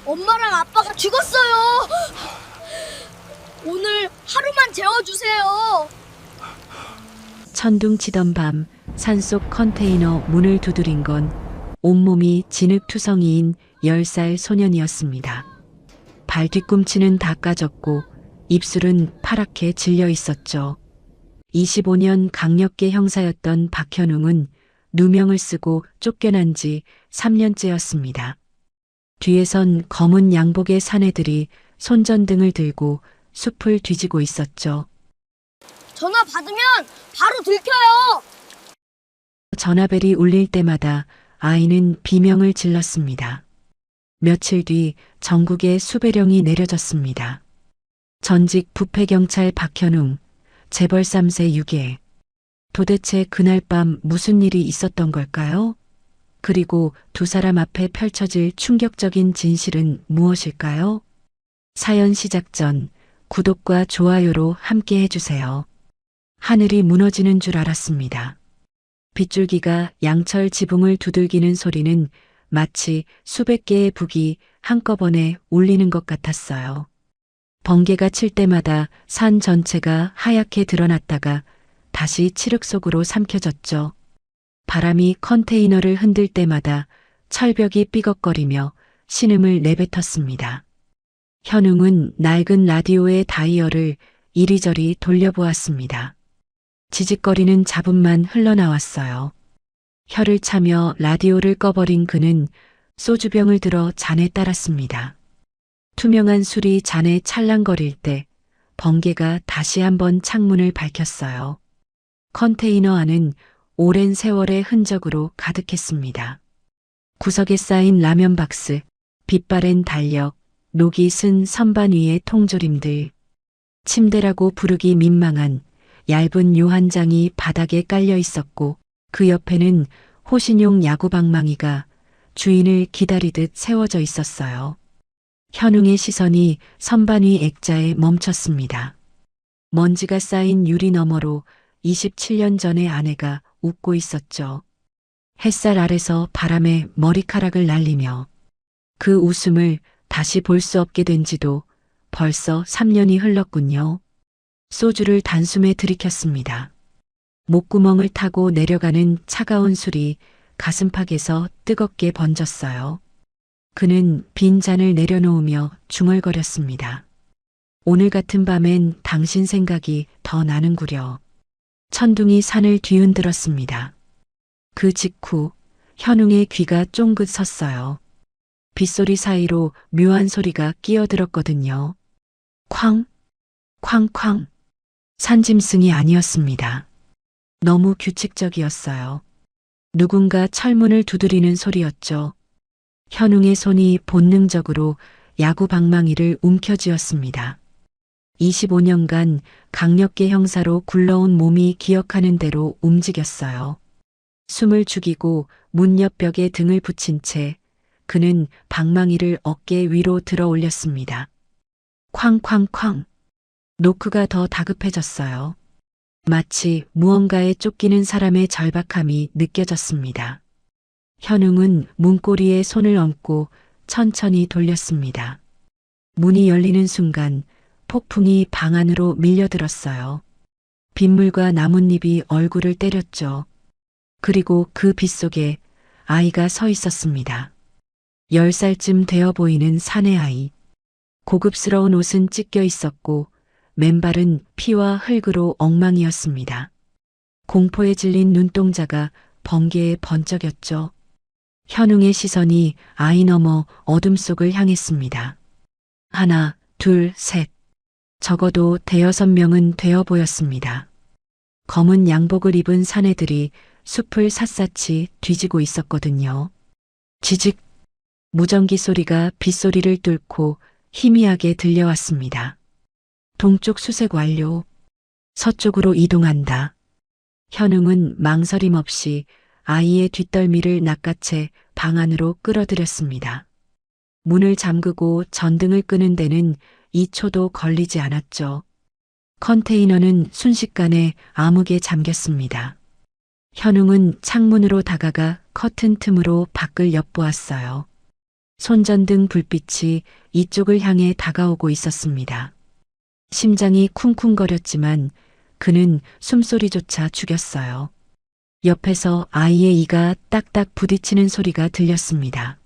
엄마랑 아빠가 죽었어요. 오늘 하루만 재워주세요. 천둥치던 밤 산속 컨테이너 문을 두드린 건 온몸이 진흙투성이인 10살 소년이었습니다. 발 뒤꿈치는 다 까졌고 입술은 파랗게 질려 있었죠. 25년 강력계 형사였던 박현웅은 누명을 쓰고 쫓겨난 지 3년째였습니다. 뒤에선 검은 양복의 사내들이 손전등을 들고 숲을 뒤지고 있었죠. 전화 받으면 바로 들켜요. 전화벨이 울릴 때마다 아이는 비명을 질렀습니다. 며칠 뒤 전국에 수배령이 내려졌습니다. 전직 부패경찰 박현웅, 재벌 3세 유괴. 도대체 그날 밤 무슨 일이 있었던 걸까요? 그리고 두 사람 앞에 펼쳐질 충격적인 진실은 무엇일까요? 사연 시작 전 구독과 좋아요로 함께 해주세요. 하늘이 무너지는 줄 알았습니다. 빗줄기가 양철 지붕을 두들기는 소리는 마치 수백 개의 북이 한꺼번에 울리는 것 같았어요. 번개가 칠 때마다 산 전체가 하얗게 드러났다가 다시 칠흑 속으로 삼켜졌죠. 바람이 컨테이너를 흔들 때마다 철벽이 삐걱거리며 신음을 내뱉었습니다. 현웅은 낡은 라디오의 다이얼을 이리저리 돌려보았습니다. 지직거리는 잡음만 흘러나왔어요. 혀를 차며 라디오를 꺼버린 그는 소주병을 들어 잔에 따랐습니다. 투명한 술이 잔에 찰랑거릴 때 번개가 다시 한번 창문을 밝혔어요. 컨테이너 안은 오랜 세월의 흔적으로 가득했습니다. 구석에 쌓인 라면 박스, 빛바랜 달력, 녹이 쓴 선반 위의 통조림들, 침대라고 부르기 민망한 얇은 요한장이 바닥에 깔려 있었고 그 옆에는 호신용 야구방망이가 주인을 기다리듯 세워져 있었어요. 현웅의 시선이 선반 위 액자에 멈췄습니다. 먼지가 쌓인 유리 너머로 27년 전의 아내가 웃고 있었죠. 햇살 아래서 바람에 머리카락을 날리며 그 웃음을 다시 볼 수 없게 된 지도 벌써 3년이 흘렀군요. 소주를 단숨에 들이켰습니다. 목구멍을 타고 내려가는 차가운 술이 가슴팍에서 뜨겁게 번졌어요. 그는 빈 잔을 내려놓으며 중얼거렸습니다. 오늘 같은 밤엔 당신 생각이 더 나는구려. 천둥이 산을 뒤흔들었습니다. 그 직후 현웅의 귀가 쫑긋 섰어요. 빗소리 사이로 묘한 소리가 끼어들었거든요. 쾅, 쾅쾅. 산짐승이 아니었습니다. 너무 규칙적이었어요. 누군가 철문을 두드리는 소리였죠. 현웅의 손이 본능적으로 야구 방망이를 움켜쥐었습니다. 25년간 강력계 형사로 굴러온 몸이 기억하는 대로 움직였어요. 숨을 죽이고 문 옆 벽에 등을 붙인 채 그는 방망이를 어깨 위로 들어 올렸습니다. 쾅쾅쾅. 노크가 더 다급해졌어요. 마치 무언가에 쫓기는 사람의 절박함이 느껴졌습니다. 현웅은 문고리에 손을 얹고 천천히 돌렸습니다. 문이 열리는 순간 폭풍이 방 안으로 밀려들었어요. 빗물과 나뭇잎이 얼굴을 때렸죠. 그리고 그 빗속에 아이가 서 있었습니다. 10살쯤 되어 보이는 사내 아이. 고급스러운 옷은 찢겨 있었고 맨발은 피와 흙으로 엉망이었습니다. 공포에 질린 눈동자가 번개에 번쩍였죠. 현웅의 시선이 아이 너머 어둠 속을 향했습니다. 하나, 둘, 셋. 적어도 대여섯 명은 되어 보였습니다. 검은 양복을 입은 사내들이 숲을 샅샅이 뒤지고 있었거든요. 지직, 무전기 소리가 빗소리를 뚫고 희미하게 들려왔습니다. 동쪽 수색 완료. 서쪽으로 이동한다. 현웅은 망설임 없이 아이의 뒷덜미를 낚아채 방 안으로 끌어들였습니다. 문을 잠그고 전등을 끄는 데는 2초도 걸리지 않았죠. 컨테이너는 순식간에 암흑에 잠겼습니다. 현웅은 창문으로 다가가 커튼 틈으로 밖을 엿보았어요. 손전등 불빛이 이쪽을 향해 다가오고 있었습니다. 심장이 쿵쿵거렸지만 그는 숨소리조차 죽였어요. 옆에서 아이의 이가 딱딱 부딪히는 소리가 들렸습니다.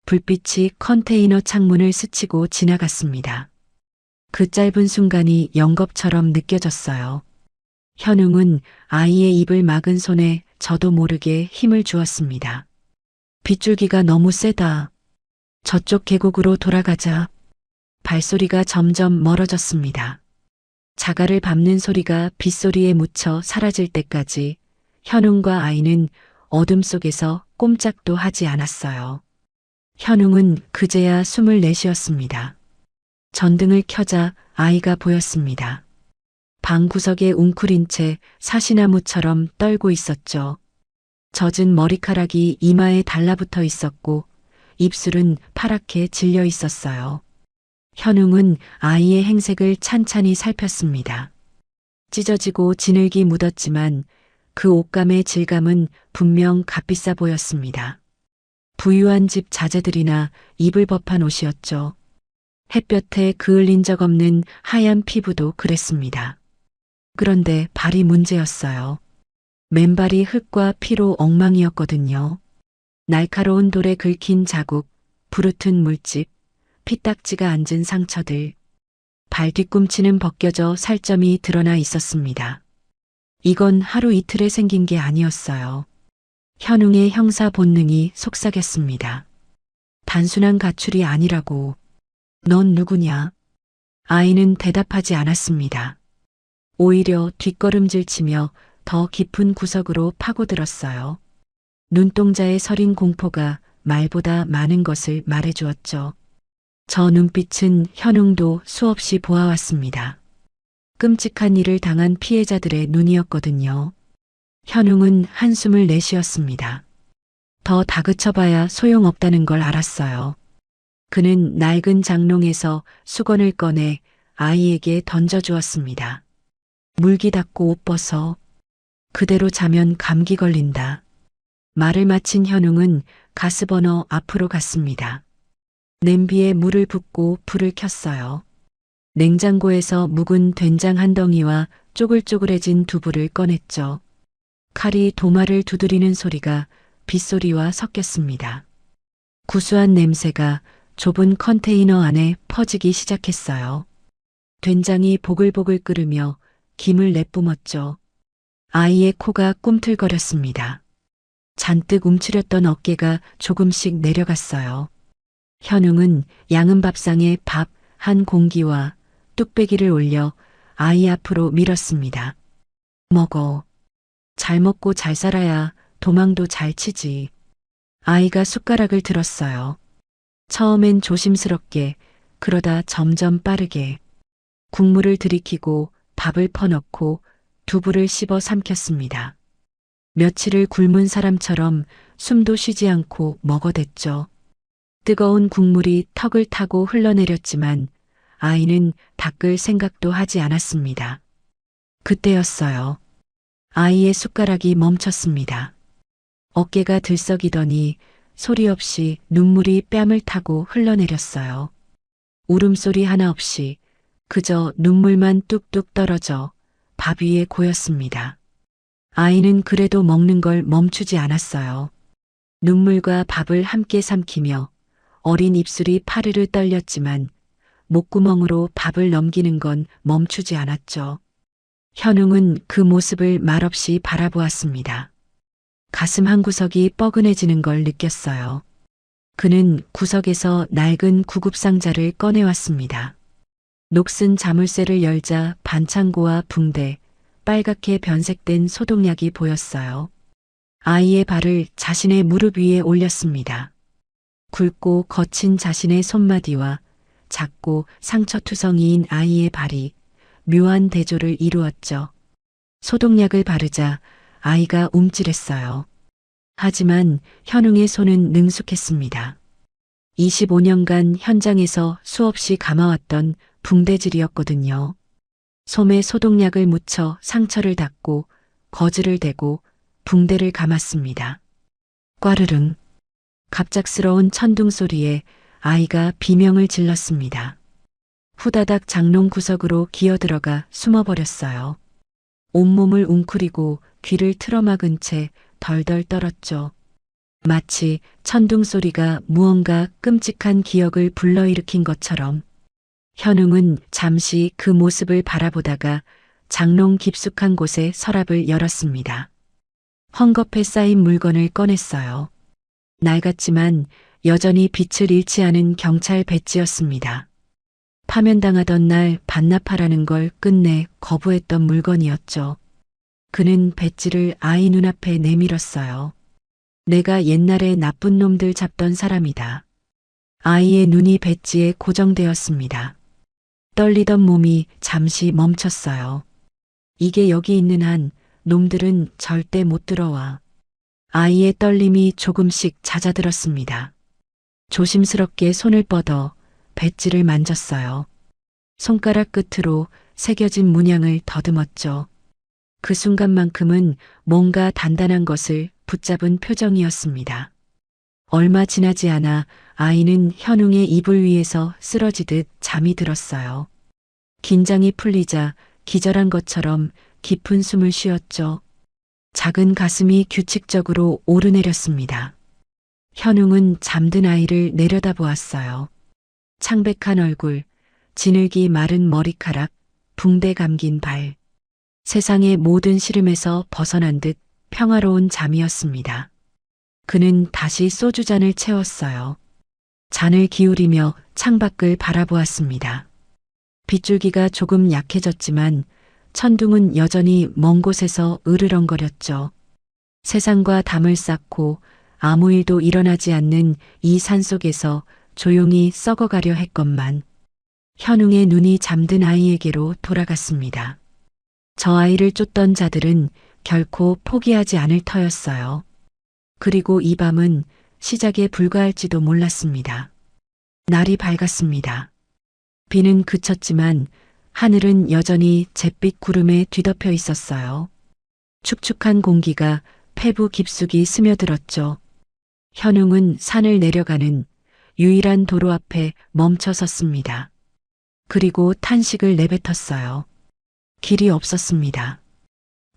불빛이 컨테이너 창문을 스치고 지나갔습니다. 그 짧은 순간이 영겁처럼 느껴졌어요. 현웅은 아이의 입을 막은 손에 저도 모르게 힘을 주었습니다. 빗줄기가 너무 세다. 저쪽 계곡으로 돌아가자. 발소리가 점점 멀어졌습니다. 자갈을 밟는 소리가 빗소리에 묻혀 사라질 때까지 현웅과 아이는 어둠 속에서 꼼짝도 하지 않았어요. 현웅은 그제야 숨을 내쉬었습니다. 전등을 켜자 아이가 보였습니다. 방 구석에 웅크린 채 사시나무처럼 떨고 있었죠. 젖은 머리카락이 이마에 달라붙어 있었고 입술은 파랗게 질려 있었어요. 현웅은 아이의 행색을 찬찬히 살폈습니다. 찢어지고 진흙이 묻었지만 그 옷감의 질감은 분명 값비싸 보였습니다. 부유한 집 자재들이나 입을 법한 옷이었죠. 햇볕에 그을린 적 없는 하얀 피부도 그랬습니다. 그런데 발이 문제였어요. 맨발이 흙과 피로 엉망이었거든요. 날카로운 돌에 긁힌 자국, 부르튼 물집, 피딱지가 앉은 상처들, 발 뒤꿈치는 벗겨져 살점이 드러나 있었습니다. 이건 하루 이틀에 생긴 게 아니었어요. 현웅의 형사 본능이 속삭였습니다. 단순한 가출이 아니라고. 넌 누구냐? 아이는 대답하지 않았습니다. 오히려 뒷걸음질 치며 더 깊은 구석으로 파고들었어요. 눈동자에 서린 공포가 말보다 많은 것을 말해주었죠. 저 눈빛은 현웅도 수없이 보아왔습니다. 끔찍한 일을 당한 피해자들의 눈이었거든요. 현웅은 한숨을 내쉬었습니다. 더 다그쳐봐야 소용없다는 걸 알았어요. 그는 낡은 장롱에서 수건을 꺼내 아이에게 던져주었습니다. 물기 닦고 옷 벗어. 그대로 자면 감기 걸린다. 말을 마친 현웅은 가스버너 앞으로 갔습니다. 냄비에 물을 붓고 불을 켰어요. 냉장고에서 묵은 된장 한 덩이와 쪼글쪼글해진 두부를 꺼냈죠. 칼이 도마를 두드리는 소리가 빗소리와 섞였습니다. 구수한 냄새가 좁은 컨테이너 안에 퍼지기 시작했어요. 된장이 보글보글 끓으며 김을 내뿜었죠. 아이의 코가 꿈틀거렸습니다. 잔뜩 움츠렸던 어깨가 조금씩 내려갔어요. 현웅은 양은 밥상에 밥 한 공기와 뚝배기를 올려 아이 앞으로 밀었습니다. 먹어. 잘 먹고 잘 살아야 도망도 잘 치지. 아이가 숟가락을 들었어요. 처음엔 조심스럽게, 그러다 점점 빠르게. 국물을 들이키고 밥을 퍼넣고 두부를 씹어 삼켰습니다. 며칠을 굶은 사람처럼 숨도 쉬지 않고 먹어댔죠. 뜨거운 국물이 턱을 타고 흘러내렸지만 아이는 닦을 생각도 하지 않았습니다. 그때였어요. 아이의 숟가락이 멈췄습니다. 어깨가 들썩이더니 소리 없이 눈물이 뺨을 타고 흘러내렸어요. 울음소리 하나 없이 그저 눈물만 뚝뚝 떨어져 밥 위에 고였습니다. 아이는 그래도 먹는 걸 멈추지 않았어요. 눈물과 밥을 함께 삼키며 어린 입술이 파르르 떨렸지만 목구멍으로 밥을 넘기는 건 멈추지 않았죠. 현웅은 그 모습을 말없이 바라보았습니다. 가슴 한구석이 뻐근해지는 걸 느꼈어요. 그는 구석에서 낡은 구급상자를 꺼내왔습니다. 녹슨 자물쇠를 열자 반창고와 붕대, 빨갛게 변색된 소독약이 보였어요. 아이의 발을 자신의 무릎 위에 올렸습니다. 굵고 거친 자신의 손마디와 작고 상처투성이인 아이의 발이 묘한 대조를 이루었죠. 소독약을 바르자 아이가 움찔했어요. 하지만 현웅의 손은 능숙했습니다. 25년간 현장에서 수없이 감아왔던 붕대질이었거든요. 솜에 소독약을 묻혀 상처를 닦고 거즈를 대고 붕대를 감았습니다. 꽈르릉. 갑작스러운 천둥 소리에 아이가 비명을 질렀습니다. 후다닥 장롱 구석으로 기어들어가 숨어버렸어요. 온몸을 웅크리고 귀를 틀어막은 채 덜덜 떨었죠. 마치 천둥 소리가 무언가 끔찍한 기억을 불러일으킨 것처럼. 현웅은 잠시 그 모습을 바라보다가 장롱 깊숙한 곳에 서랍을 열었습니다. 헝겊에 쌓인 물건을 꺼냈어요. 낡았지만 여전히 빛을 잃지 않은 경찰 배지였습니다. 파면당하던 날 반납하라는 걸 끝내 거부했던 물건이었죠. 그는 배지를 아이 눈앞에 내밀었어요. 내가 옛날에 나쁜 놈들 잡던 사람이다. 아이의 눈이 배지에 고정되었습니다. 떨리던 몸이 잠시 멈췄어요. 이게 여기 있는 한 놈들은 절대 못 들어와. 아이의 떨림이 조금씩 잦아들었습니다. 조심스럽게 손을 뻗어 배지를 만졌어요. 손가락 끝으로 새겨진 문양을 더듬었죠. 그 순간만큼은 뭔가 단단한 것을 붙잡은 표정이었습니다. 얼마 지나지 않아 아이는 현웅의 이불 위에서 쓰러지듯 잠이 들었어요. 긴장이 풀리자 기절한 것처럼 깊은 숨을 쉬었죠. 작은 가슴이 규칙적으로 오르내렸습니다. 현웅은 잠든 아이를 내려다보았어요. 창백한 얼굴, 지늘기 마른 머리카락, 붕대 감긴 발. 세상의 모든 시름에서 벗어난 듯 평화로운 잠이었습니다. 그는 다시 소주잔을 채웠어요. 잔을 기울이며 창밖을 바라보았습니다. 빗줄기가 조금 약해졌지만 천둥은 여전히 먼 곳에서 으르렁거렸죠. 세상과 담을 쌓고 아무 일도 일어나지 않는 이 산속에서 조용히 썩어가려 했건만 현웅의 눈이 잠든 아이에게로 돌아갔습니다. 저 아이를 쫓던 자들은 결코 포기하지 않을 터였어요. 그리고 이 밤은 시작에 불과할지도 몰랐습니다. 날이 밝았습니다. 비는 그쳤지만 하늘은 여전히 잿빛 구름에 뒤덮여 있었어요. 축축한 공기가 폐부 깊숙이 스며들었죠. 현웅은 산을 내려가는 유일한 도로 앞에 멈춰 섰습니다. 그리고 탄식을 내뱉었어요. 길이 없었습니다.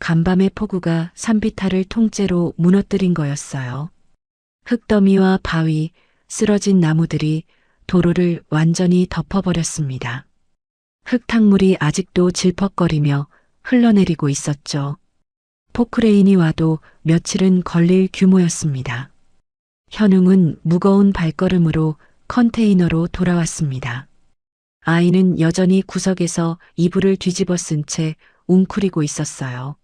간밤의 폭우가 산비탈을 통째로 무너뜨린 거였어요. 흙더미와 바위, 쓰러진 나무들이 도로를 완전히 덮어버렸습니다. 흙탕물이 아직도 질퍽거리며 흘러내리고 있었죠. 포크레인이 와도 며칠은 걸릴 규모였습니다. 현웅은 무거운 발걸음으로 컨테이너로 돌아왔습니다. 아이는 여전히 구석에서 이불을 뒤집어 쓴 채 웅크리고 있었어요.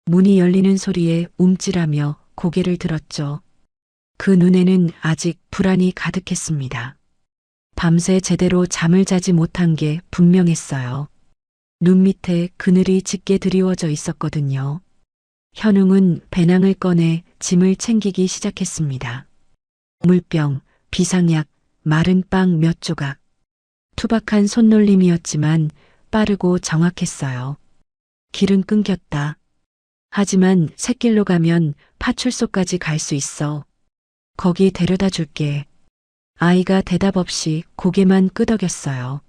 문이 열리는 소리에 움찔하며 고개를 들었죠. 그 눈에는 아직 불안이 가득했습니다. 밤새 제대로 잠을 자지 못한 게 분명했어요. 눈 밑에 그늘이 짙게 드리워져 있었거든요. 현웅은 배낭을 꺼내 짐을 챙기기 시작했습니다. 물병, 비상약, 마른 빵 몇 조각. 투박한 손놀림이었지만 빠르고 정확했어요. 길은 끊겼다. 하지만 샛길로 가면 파출소까지 갈 수 있어. 거기 데려다 줄게. 아이가 대답 없이 고개만 끄덕였어요.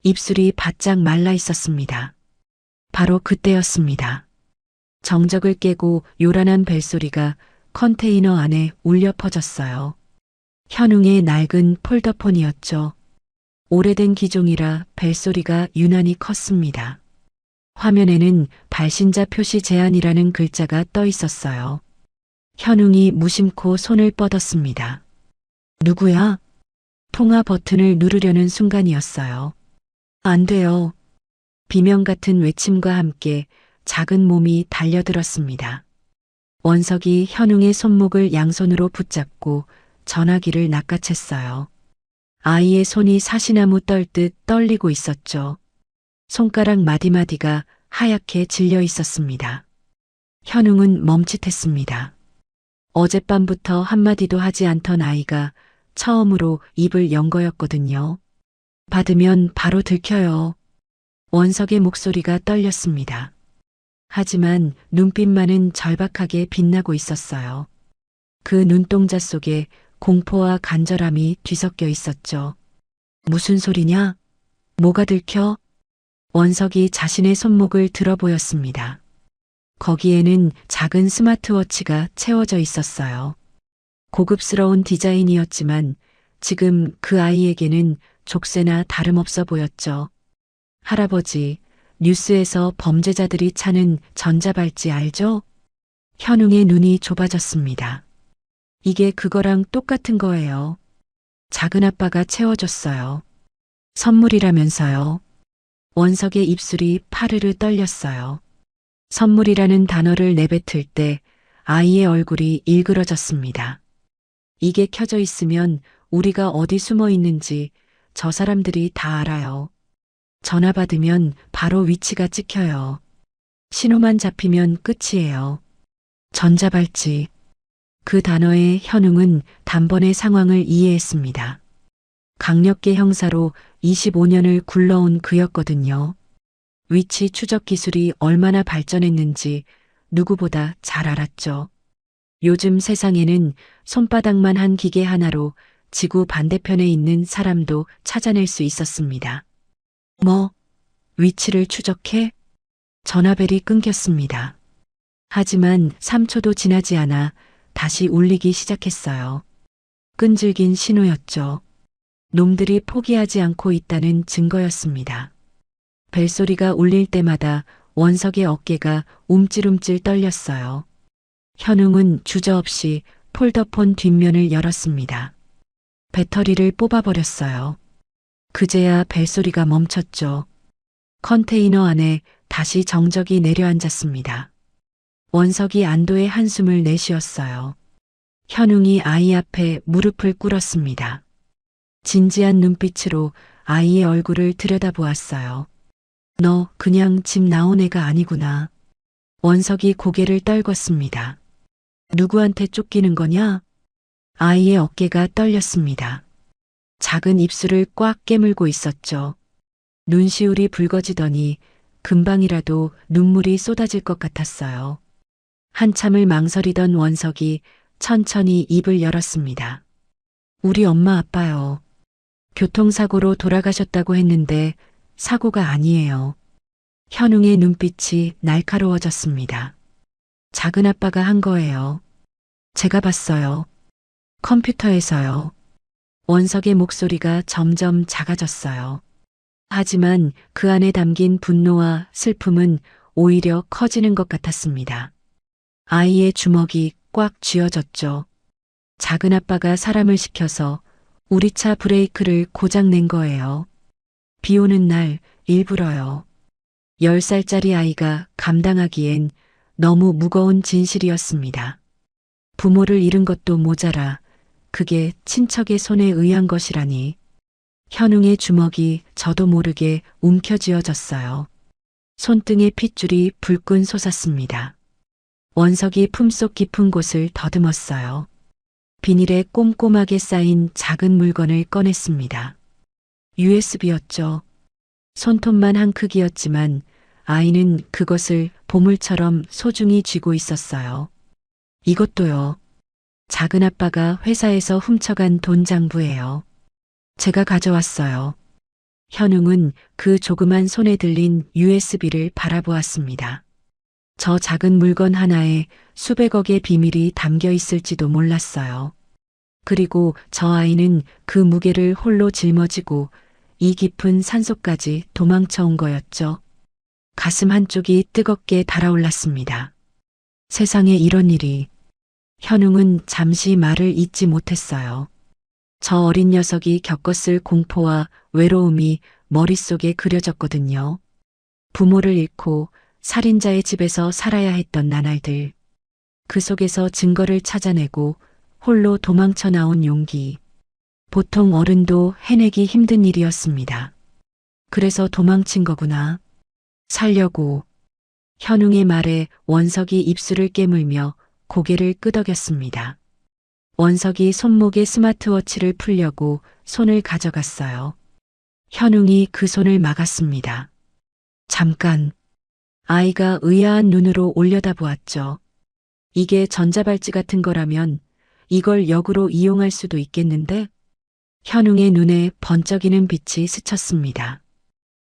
입술이 바짝 말라 있었습니다. 바로 그때였습니다. 정적을 깨고 요란한 벨소리가 컨테이너 안에 울려 퍼졌어요. 현웅의 낡은 폴더폰이었죠. 오래된 기종이라 벨소리가 유난히 컸습니다. 화면에는 발신자 표시 제한이라는 글자가 떠 있었어요. 현웅이 무심코 손을 뻗었습니다. 누구야? 통화 버튼을 누르려는 순간이었어요. 안 돼요. 비명 같은 외침과 함께 작은 몸이 달려들었습니다. 원석이 현웅의 손목을 양손으로 붙잡고 전화기를 낚아챘어요. 아이의 손이 사시나무 떨듯 떨리고 있었죠. 손가락 마디마디가 하얗게 질려 있었습니다. 현웅은 멈칫했습니다. 어젯밤부터 한마디도 하지 않던 아이가 처음으로 입을 연 거였거든요. 받으면 바로 들켜요. 원석의 목소리가 떨렸습니다. 하지만 눈빛만은 절박하게 빛나고 있었어요. 그 눈동자 속에 공포와 간절함이 뒤섞여 있었죠. 무슨 소리냐? 뭐가 들켜? 원석이 자신의 손목을 들어 보였습니다. 거기에는 작은 스마트워치가 채워져 있었어요. 고급스러운 디자인이었지만 지금 그 아이에게는 족쇄나 다름없어 보였죠. 할아버지, 뉴스에서 범죄자들이 차는 전자발찌 알죠? 현웅의 눈이 좁아졌습니다. 이게 그거랑 똑같은 거예요. 작은아빠가 채워줬어요. 선물이라면서요. 원석의 입술이 파르르 떨렸어요. 선물이라는 단어를 내뱉을 때 아이의 얼굴이 일그러졌습니다. 이게 켜져 있으면 우리가 어디 숨어 있는지 저 사람들이 다 알아요. 전화 받으면 바로 위치가 찍혀요. 신호만 잡히면 끝이에요. 전자발찌. 그 단어에 현웅은 단번에 상황을 이해했습니다. 강력계 형사로 25년을 굴러온 그였거든요. 위치 추적 기술이 얼마나 발전했는지 누구보다 잘 알았죠. 요즘 세상에는 손바닥만 한 기계 하나로 지구 반대편에 있는 사람도 찾아낼 수 있었습니다. 뭐, 위치를 추적해? 전화벨이 끊겼습니다. 하지만 3초도 지나지 않아 다시 울리기 시작했어요. 끈질긴 신호였죠. 놈들이 포기하지 않고 있다는 증거였습니다. 벨소리가 울릴 때마다 원석의 어깨가 움찔움찔 떨렸어요. 현웅은 주저없이 폴더폰 뒷면을 열었습니다. 배터리를 뽑아버렸어요. 그제야 벨소리가 멈췄죠. 컨테이너 안에 다시 정적이 내려앉았습니다. 원석이 안도의 한숨을 내쉬었어요. 현웅이 아이 앞에 무릎을 꿇었습니다. 진지한 눈빛으로 아이의 얼굴을 들여다보았어요. 너 그냥 집 나온 애가 아니구나. 원석이 고개를 떨궜습니다. 누구한테 쫓기는 거냐? 아이의 어깨가 떨렸습니다. 작은 입술을 꽉 깨물고 있었죠. 눈시울이 붉어지더니 금방이라도 눈물이 쏟아질 것 같았어요. 한참을 망설이던 원석이 천천히 입을 열었습니다. 우리 엄마 아빠요. 교통사고로 돌아가셨다고 했는데 사고가 아니에요. 현웅의 눈빛이 날카로워졌습니다. 작은아빠가 한 거예요. 제가 봤어요. 컴퓨터에서요. 원석의 목소리가 점점 작아졌어요. 하지만 그 안에 담긴 분노와 슬픔은 오히려 커지는 것 같았습니다. 아이의 주먹이 꽉 쥐어졌죠. 작은아빠가 사람을 시켜서 우리 차 브레이크를 고장 낸 거예요. 비 오는 날 일부러요. 10살짜리 아이가 감당하기엔 너무 무거운 진실이었습니다. 부모를 잃은 것도 모자라 그게 친척의 손에 의한 것이라니. 현웅의 주먹이 저도 모르게 움켜쥐어졌어요. 손등에 핏줄이 불끈 솟았습니다. 원석이 품속 깊은 곳을 더듬었어요. 비닐에 꼼꼼하게 쌓인 작은 물건을 꺼냈습니다. USB였죠. 손톱만 한 크기였지만 아이는 그것을 보물처럼 소중히 쥐고 있었어요. 이것도요. 작은아빠가 회사에서 훔쳐간 돈 장부예요. 제가 가져왔어요. 현웅은 그 조그만 손에 들린 USB를 바라보았습니다. 저 작은 물건 하나에 수백억의 비밀이 담겨 있을지도 몰랐어요. 그리고 저 아이는 그 무게를 홀로 짊어지고 이 깊은 산속까지 도망쳐 온 거였죠. 가슴 한쪽이 뜨겁게 달아올랐습니다. 세상에 이런 일이. 현웅은 잠시 말을 잇지 못했어요. 저 어린 녀석이 겪었을 공포와 외로움이 머릿속에 그려졌거든요. 부모를 잃고 살인자의 집에서 살아야 했던 나날들. 그 속에서 증거를 찾아내고 홀로 도망쳐 나온 용기. 보통 어른도 해내기 힘든 일이었습니다. 그래서 도망친 거구나. 살려고. 현웅의 말에 원석이 입술을 깨물며 고개를 끄덕였습니다. 원석이 손목에 스마트워치를 풀려고 손을 가져갔어요. 현웅이 그 손을 막았습니다. 잠깐. 아이가 의아한 눈으로 올려다보았죠. 이게 전자발찌 같은 거라면 이걸 역으로 이용할 수도 있겠는데? 현웅의 눈에 번쩍이는 빛이 스쳤습니다.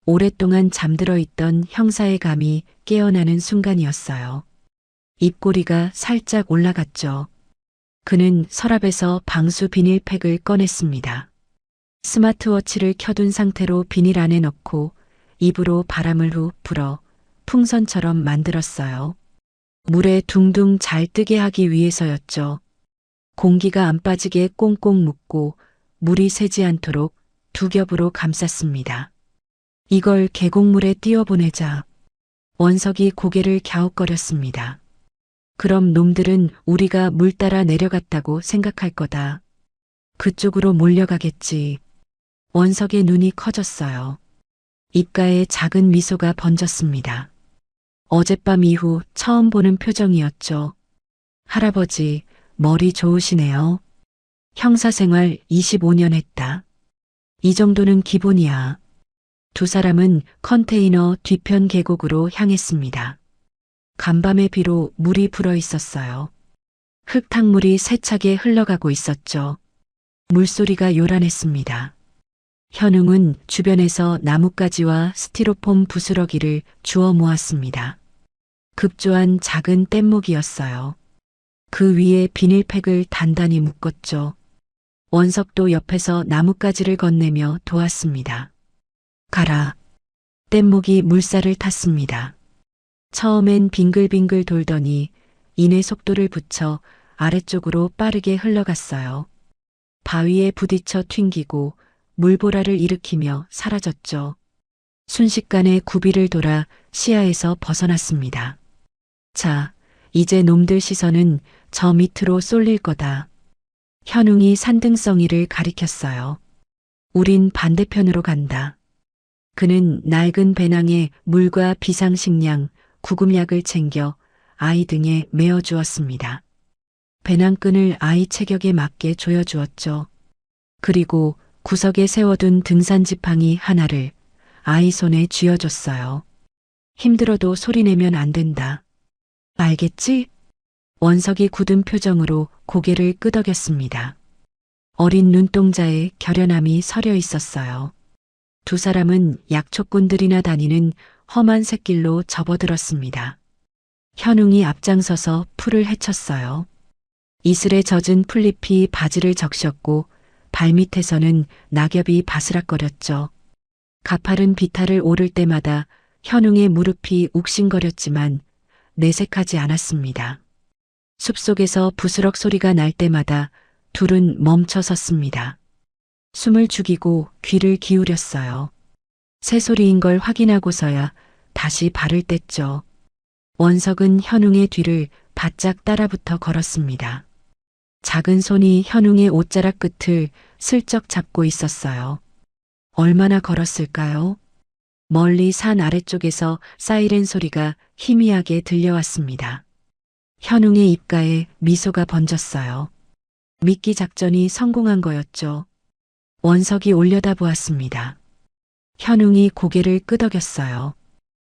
오랫동안 잠들어 있던 형사의 감이 깨어나는 순간이었어요. 입꼬리가 살짝 올라갔죠. 그는 서랍에서 방수 비닐팩을 꺼냈습니다. 스마트워치를 켜둔 상태로 비닐 안에 넣고 입으로 바람을 후 불어 풍선처럼 만들었어요. 물에 둥둥 잘 뜨게 하기 위해서였죠. 공기가 안 빠지게 꽁꽁 묶고 물이 새지 않도록 두 겹으로 감쌌습니다. 이걸 계곡물에 띄워보내자. 원석이 고개를 갸웃거렸습니다. 그럼 놈들은 우리가 물 따라 내려갔다고 생각할 거다. 그쪽으로 몰려가겠지. 원석의 눈이 커졌어요. 입가에 작은 미소가 번졌습니다. 어젯밤 이후 처음 보는 표정이었죠. 할아버지, 머리 좋으시네요. 형사생활 25년 했다. 이 정도는 기본이야. 두 사람은 컨테이너 뒤편 계곡으로 향했습니다. 간밤의 비로 물이 불어 있었어요. 흙탕물이 세차게 흘러가고 있었죠. 물소리가 요란했습니다. 현웅은 주변에서 나뭇가지와 스티로폼 부스러기를 주워 모았습니다. 급조한 작은 뗏목이었어요. 그 위에 비닐팩을 단단히 묶었죠. 원석도 옆에서 나뭇가지를 건네며 도왔습니다. 가라. 뗏목이 물살을 탔습니다. 처음엔 빙글빙글 돌더니 이내 속도를 붙여 아래쪽으로 빠르게 흘러갔어요. 바위에 부딪혀 튕기고 물보라를 일으키며 사라졌죠. 순식간에 구비를 돌아 시야에서 벗어났습니다. 자, 이제 놈들 시선은 저 밑으로 쏠릴 거다. 현웅이 산등성이를 가리켰어요. 우린 반대편으로 간다. 그는 낡은 배낭에 물과 비상식량, 구급약을 챙겨 아이 등에 메어주었습니다. 배낭끈을 아이 체격에 맞게 조여주었죠. 그리고 구석에 세워둔 등산 지팡이 하나를 아이 손에 쥐어줬어요. 힘들어도 소리내면 안 된다. 알겠지? 원석이 굳은 표정으로 고개를 끄덕였습니다. 어린 눈동자에 결연함이 서려 있었어요. 두 사람은 약초꾼들이나 다니는 험한 샛길로 접어들었습니다. 현웅이 앞장서서 풀을 헤쳤어요. 이슬에 젖은 풀잎이 바지를 적셨고 발밑에서는 낙엽이 바스락거렸죠. 가파른 비탈을 오를 때마다 현웅의 무릎이 욱신거렸지만 내색하지 않았습니다. 숲속에서 부스럭 소리가 날 때마다 둘은 멈춰 섰습니다. 숨을 죽이고 귀를 기울였어요. 새소리인 걸 확인하고서야 다시 발을 뗐죠. 원석은 현웅의 뒤를 바짝 따라붙어 걸었습니다. 작은 손이 현웅의 옷자락 끝을 슬쩍 잡고 있었어요. 얼마나 걸었을까요? 멀리 산 아래쪽에서 사이렌 소리가 희미하게 들려왔습니다. 현웅의 입가에 미소가 번졌어요. 미끼 작전이 성공한 거였죠. 원석이 올려다보았습니다. 현웅이 고개를 끄덕였어요.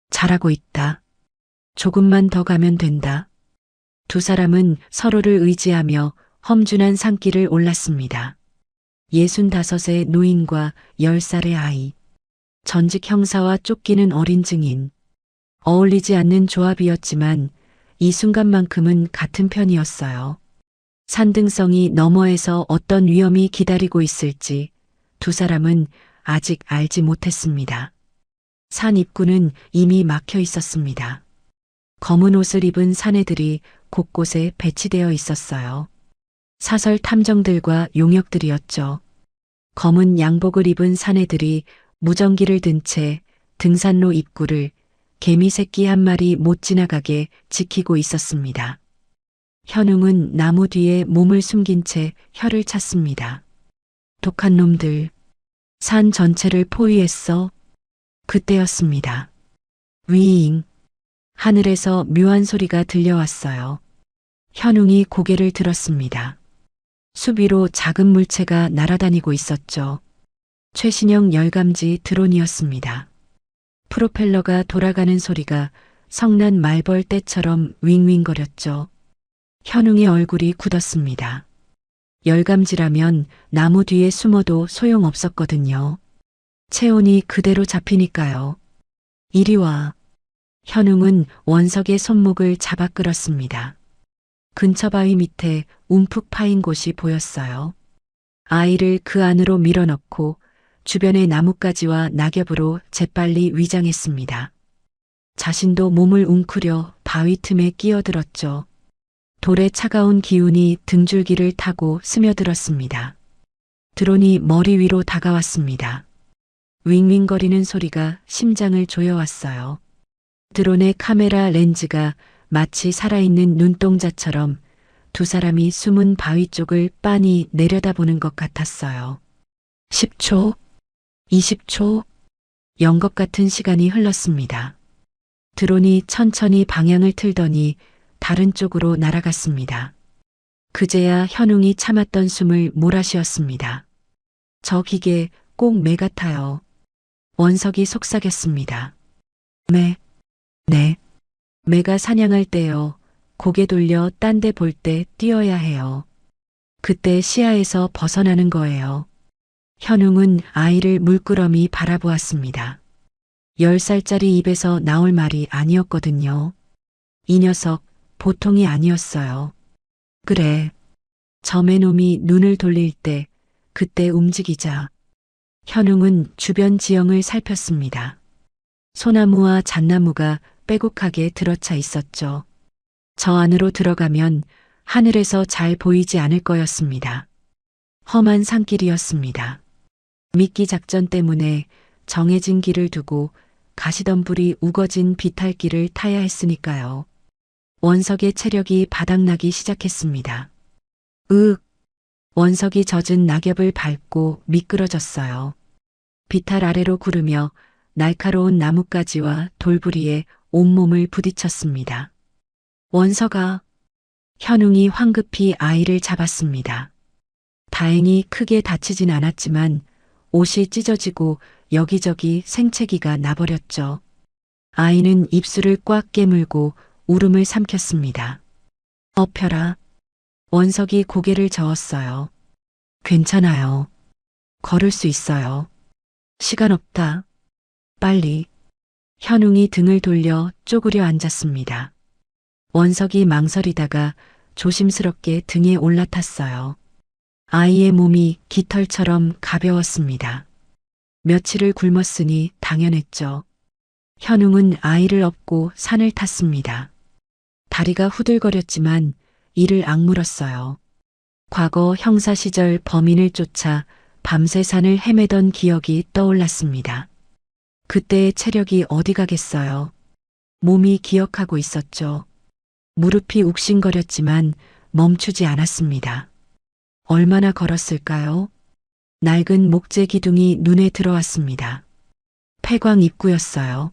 잘하고 있다. 조금만 더 가면 된다. 두 사람은 서로를 의지하며 험준한 산길을 올랐습니다. 65의 노인과 10살의 아이, 전직 형사와 쫓기는 어린 증인. 어울리지 않는 조합이었지만 이 순간만큼은 같은 편이었어요. 산등성이 너머에서 어떤 위험이 기다리고 있을지 두 사람은 아직 알지 못했습니다. 산 입구는 이미 막혀 있었습니다. 검은 옷을 입은 사내들이 곳곳에 배치되어 있었어요. 사설 탐정들과 용역들이었죠. 검은 양복을 입은 사내들이 무전기를 든 채 등산로 입구를 개미 새끼 한 마리 못 지나가게 지키고 있었습니다. 현웅은 나무 뒤에 몸을 숨긴 채 혀를 찼습니다. 독한 놈들, 산 전체를 포위했어. 그때였습니다. 위잉. 하늘에서 묘한 소리가 들려왔어요. 현웅이 고개를 들었습니다. 숲 위로 작은 물체가 날아다니고 있었죠. 최신형 열감지 드론이었습니다. 프로펠러가 돌아가는 소리가 성난 말벌 떼처럼 윙윙거렸죠. 현웅의 얼굴이 굳었습니다. 열감지라면 나무 뒤에 숨어도 소용없었거든요. 체온이 그대로 잡히니까요. 이리 와. 현웅은 원석의 손목을 잡아 끌었습니다. 근처 바위 밑에 움푹 파인 곳이 보였어요. 아이를 그 안으로 밀어넣고 주변의 나뭇가지와 낙엽으로 재빨리 위장했습니다. 자신도 몸을 웅크려 바위 틈에 끼어들었죠. 돌의 차가운 기운이 등줄기를 타고 스며들었습니다. 드론이 머리 위로 다가왔습니다. 윙윙거리는 소리가 심장을 조여왔어요. 드론의 카메라 렌즈가 마치 살아있는 눈동자처럼 두 사람이 숨은 바위 쪽을 빤히 내려다보는 것 같았어요. 10초, 20초, 연것 같은 시간이 흘렀습니다. 드론이 천천히 방향을 틀더니 다른 쪽으로 날아갔습니다. 그제야 현웅이 참았던 숨을 몰아쉬었습니다. 저 기계 꼭 매 같아요. 원석이 속삭였습니다. 네. 매가 사냥할 때요. 고개 돌려 딴 데 볼 때 뛰어야 해요. 그때 시야에서 벗어나는 거예요. 현웅은 아이를 물끄러미 바라보았습니다. 10살짜리 입에서 나올 말이 아니었거든요. 이 녀석 보통이 아니었어요. 그래. 점의 놈이 눈을 돌릴 때 그때 움직이자. 현웅은 주변 지형을 살폈습니다. 소나무와 잣나무가 빼곡하게 들어차 있었죠. 저 안으로 들어가면 하늘에서 잘 보이지 않을 거였습니다. 험한 산길이었습니다. 미끼 작전 때문에 정해진 길을 두고 가시덤불이 우거진 비탈길을 타야 했으니까요. 원석의 체력이 바닥나기 시작했습니다. 원석이 젖은 낙엽을 밟고 미끄러졌어요. 비탈 아래로 구르며 날카로운 나뭇가지와 돌부리에 온몸을 부딪혔습니다. 원석아. 현웅이 황급히 아이를 잡았습니다. 다행히 크게 다치진 않았지만 옷이 찢어지고 여기저기 생채기가 나버렸죠. 아이는 입술을 꽉 깨물고 울음을 삼켰습니다. 엎혀라. 원석이 고개를 저었어요. 괜찮아요. 걸을 수 있어요. 시간 없다. 빨리. 현웅이 등을 돌려 쪼그려 앉았습니다. 원석이 망설이다가 조심스럽게 등에 올라탔어요. 아이의 몸이 깃털처럼 가벼웠습니다. 며칠을 굶었으니 당연했죠. 현웅은 아이를 업고 산을 탔습니다. 다리가 후들거렸지만 이를 악물었어요. 과거 형사 시절 범인을 쫓아 밤새 산을 헤매던 기억이 떠올랐습니다. 그때의 체력이 어디 가겠어요. 몸이 기억하고 있었죠. 무릎이 욱신거렸지만 멈추지 않았습니다. 얼마나 걸었을까요? 낡은 목재 기둥이 눈에 들어왔습니다. 폐광 입구였어요.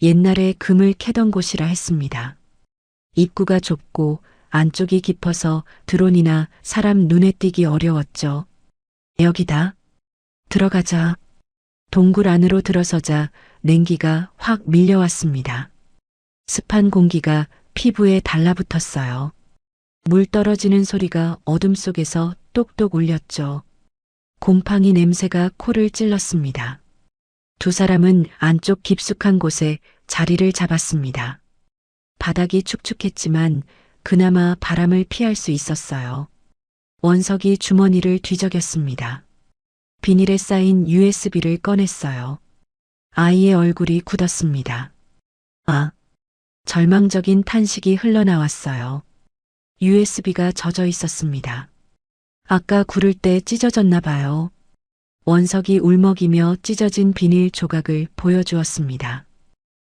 옛날에 금을 캐던 곳이라 했습니다. 입구가 좁고 안쪽이 깊어서 드론이나 사람 눈에 띄기 어려웠죠. 여기다. 들어가자. 동굴 안으로 들어서자 냉기가 확 밀려왔습니다. 습한 공기가 피부에 달라붙었어요. 물 떨어지는 소리가 어둠 속에서 똑똑 울렸죠. 곰팡이 냄새가 코를 찔렀습니다. 두 사람은 안쪽 깊숙한 곳에 자리를 잡았습니다. 바닥이 축축했지만 그나마 바람을 피할 수 있었어요. 원석이 주머니를 뒤적였습니다. 비닐에 쌓인 USB를 꺼냈어요. 아이의 얼굴이 굳었습니다. 절망적인 탄식이 흘러나왔어요. USB가 젖어 있었습니다. 아까 구를 때 찢어졌나 봐요. 원석이 울먹이며 찢어진 비닐 조각을 보여주었습니다.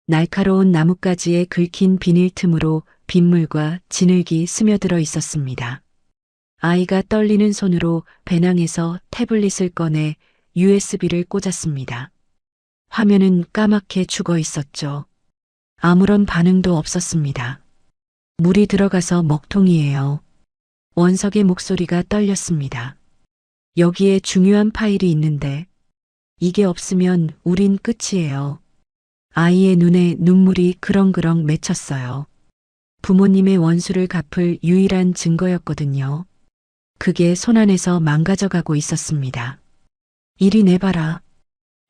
날카로운 나뭇가지에 긁힌 비닐 틈으로 빗물과 진흙이 스며들어 있었습니다. 아이가 떨리는 손으로 배낭에서 태블릿을 꺼내 USB를 꽂았습니다. 화면은 까맣게 죽어 있었죠. 아무런 반응도 없었습니다. 물이 들어가서 먹통이에요. 원석의 목소리가 떨렸습니다. 여기에 중요한 파일이 있는데 이게 없으면 우린 끝이에요. 아이의 눈에 눈물이 그렁그렁 맺혔어요. 부모님의 원수를 갚을 유일한 증거였거든요. 그게 손안에서 망가져가고 있었습니다. 이리 내봐라.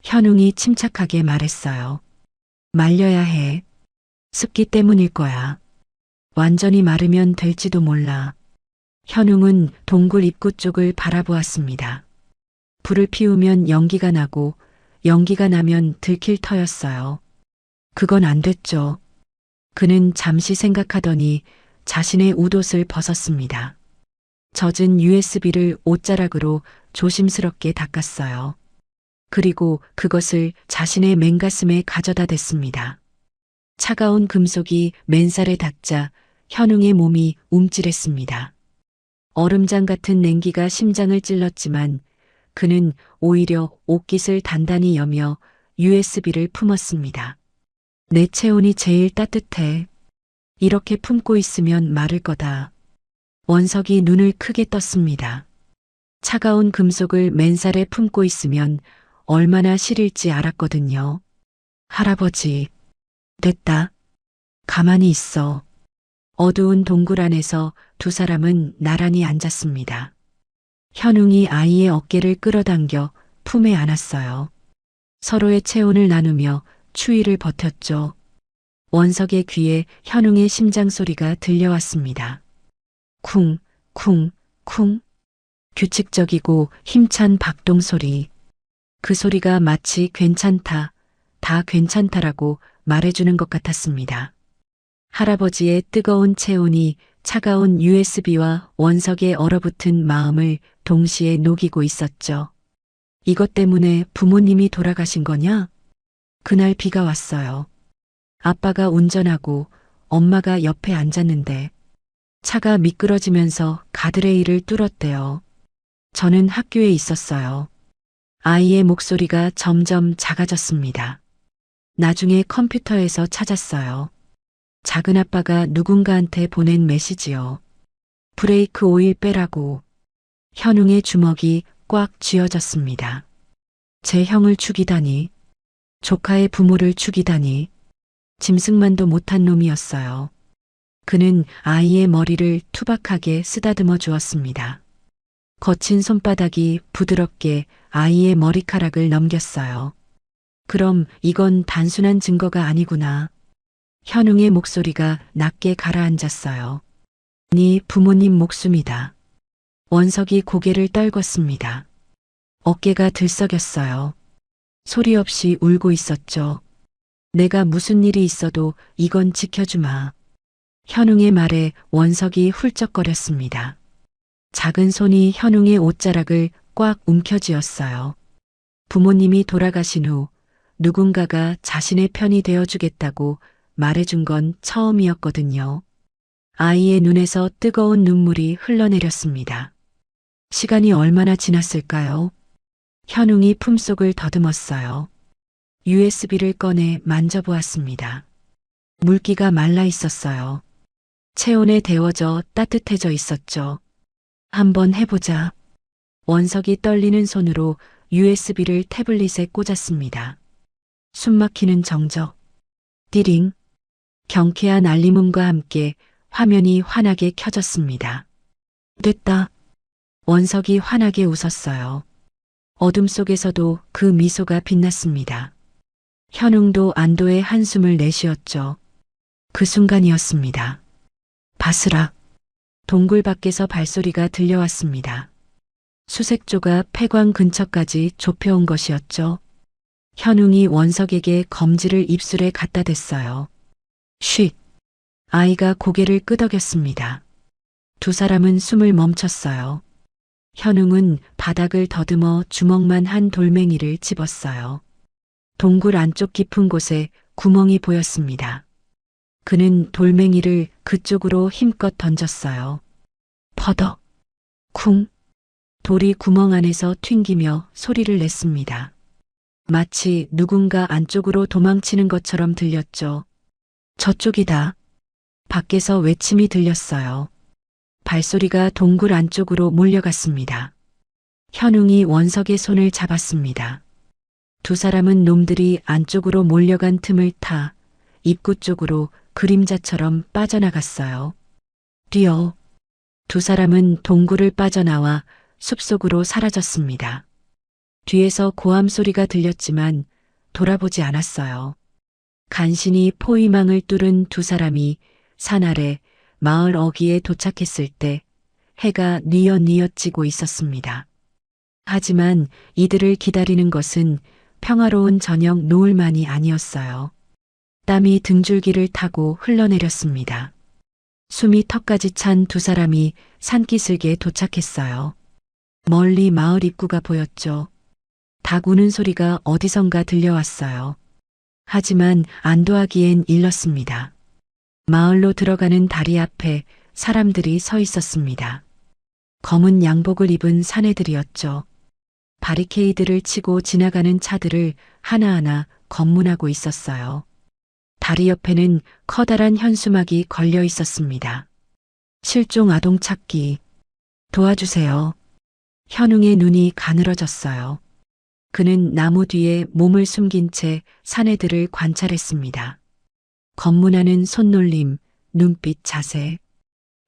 현웅이 침착하게 말했어요. 말려야 해. 습기 때문일 거야. 완전히 마르면 될지도 몰라. 현웅은 동굴 입구 쪽을 바라보았습니다. 불을 피우면 연기가 나고 연기가 나면 들킬 터였어요. 그건 안 됐죠. 그는 잠시 생각하더니 자신의 웃옷을 벗었습니다. 젖은 USB를 옷자락으로 조심스럽게 닦았어요. 그리고 그것을 자신의 맨가슴에 가져다 댔습니다. 차가운 금속이 맨살에 닿자 현웅의 몸이 움찔했습니다. 얼음장 같은 냉기가 심장을 찔렀지만 그는 오히려 옷깃을 단단히 여며 USB를 품었습니다. 내 체온이 제일 따뜻해. 이렇게 품고 있으면 마를 거다. 원석이 눈을 크게 떴습니다. 차가운 금속을 맨살에 품고 있으면 얼마나 시릴지 알았거든요. 할아버지, 됐다. 가만히 있어. 어두운 동굴 안에서 두 사람은 나란히 앉았습니다. 현웅이 아이의 어깨를 끌어당겨 품에 안았어요. 서로의 체온을 나누며 추위를 버텼죠. 원석의 귀에 현웅의 심장 소리가 들려왔습니다. 쿵, 쿵, 쿵. 규칙적이고 힘찬 박동 소리. 그 소리가 마치 괜찮다, 다 괜찮다라고 말해주는 것 같았습니다. 할아버지의 뜨거운 체온이 차가운 USB와 원석의 얼어붙은 마음을 동시에 녹이고 있었죠. 이것 때문에 부모님이 돌아가신 거냐? 그날 비가 왔어요. 아빠가 운전하고 엄마가 옆에 앉았는데 차가 미끄러지면서 가드레일을 뚫었대요. 저는 학교에 있었어요. 아이의 목소리가 점점 작아졌습니다. 나중에 컴퓨터에서 찾았어요. 작은 아빠가 누군가한테 보낸 메시지요. 브레이크 오일 빼라고. 현웅의 주먹이 꽉 쥐어졌습니다. 제 형을 죽이다니. 조카의 부모를 죽이다니. 짐승만도 못한 놈이었어요. 그는 아이의 머리를 투박하게 쓰다듬어 주었습니다. 거친 손바닥이 부드럽게 아이의 머리카락을 넘겼어요. 그럼 이건 단순한 증거가 아니구나. 현웅의 목소리가 낮게 가라앉았어요. 네 부모님 목숨이다. 원석이 고개를 떨궜습니다. 어깨가 들썩였어요. 소리 없이 울고 있었죠. 내가 무슨 일이 있어도 이건 지켜주마. 현웅의 말에 원석이 훌쩍거렸습니다. 작은 손이 현웅의 옷자락을 꽉 움켜쥐었어요. 부모님이 돌아가신 후 누군가가 자신의 편이 되어주겠다고 말해준 건 처음이었거든요. 아이의 눈에서 뜨거운 눈물이 흘러내렸습니다. 시간이 얼마나 지났을까요? 현웅이 품속을 더듬었어요. USB를 꺼내 만져보았습니다. 물기가 말라 있었어요. 체온에 데워져 따뜻해져 있었죠. 한번 해보자. 원석이 떨리는 손으로 USB를 태블릿에 꽂았습니다. 숨막히는 정적. 띠링. 경쾌한 알림음과 함께 화면이 환하게 켜졌습니다. 됐다. 원석이 환하게 웃었어요. 어둠 속에서도 그 미소가 빛났습니다. 현웅도 안도의 한숨을 내쉬었죠. 그 순간이었습니다. 바스락. 동굴 밖에서 발소리가 들려왔습니다. 수색조가 폐광 근처까지 좁혀온 것이었죠. 현웅이 원석에게 검지를 입술에 갖다 댔어요. 쉿. 아이가 고개를 끄덕였습니다. 두 사람은 숨을 멈췄어요. 현웅은 바닥을 더듬어 주먹만 한 돌멩이를 집었어요. 동굴 안쪽 깊은 곳에 구멍이 보였습니다. 그는 돌멩이를 그쪽으로 힘껏 던졌어요. 퍼덕. 쿵. 돌이 구멍 안에서 튕기며 소리를 냈습니다. 마치 누군가 안쪽으로 도망치는 것처럼 들렸죠. 저쪽이다. 밖에서 외침이 들렸어요. 발소리가 동굴 안쪽으로 몰려갔습니다. 현웅이 원석의 손을 잡았습니다. 두 사람은 놈들이 안쪽으로 몰려간 틈을 타 입구 쪽으로 그림자처럼 빠져나갔어요. 뛰어. 두 사람은 동굴을 빠져나와 숲속으로 사라졌습니다. 뒤에서 고함 소리가 들렸지만 돌아보지 않았어요. 간신히 포위망을 뚫은 두 사람이 산 아래 마을 어귀에 도착했을 때 해가 뉘엿뉘엿 지고 있었습니다. 하지만 이들을 기다리는 것은 평화로운 저녁 노을만이 아니었어요. 땀이 등줄기를 타고 흘러내렸습니다. 숨이 턱까지 찬 두 사람이 산기슭에 도착했어요. 멀리 마을 입구가 보였죠. 닭 우는 소리가 어디선가 들려왔어요. 하지만 안도하기엔 일렀습니다. 마을로 들어가는 다리 앞에 사람들이 서 있었습니다. 검은 양복을 입은 사내들이었죠. 바리케이드를 치고 지나가는 차들을 하나하나 검문하고 있었어요. 다리 옆에는 커다란 현수막이 걸려 있었습니다. 실종 아동 찾기. 도와주세요. 현웅의 눈이 가늘어졌어요. 그는 나무 뒤에 몸을 숨긴 채 사내들을 관찰했습니다. 검문하는 손놀림, 눈빛, 자세.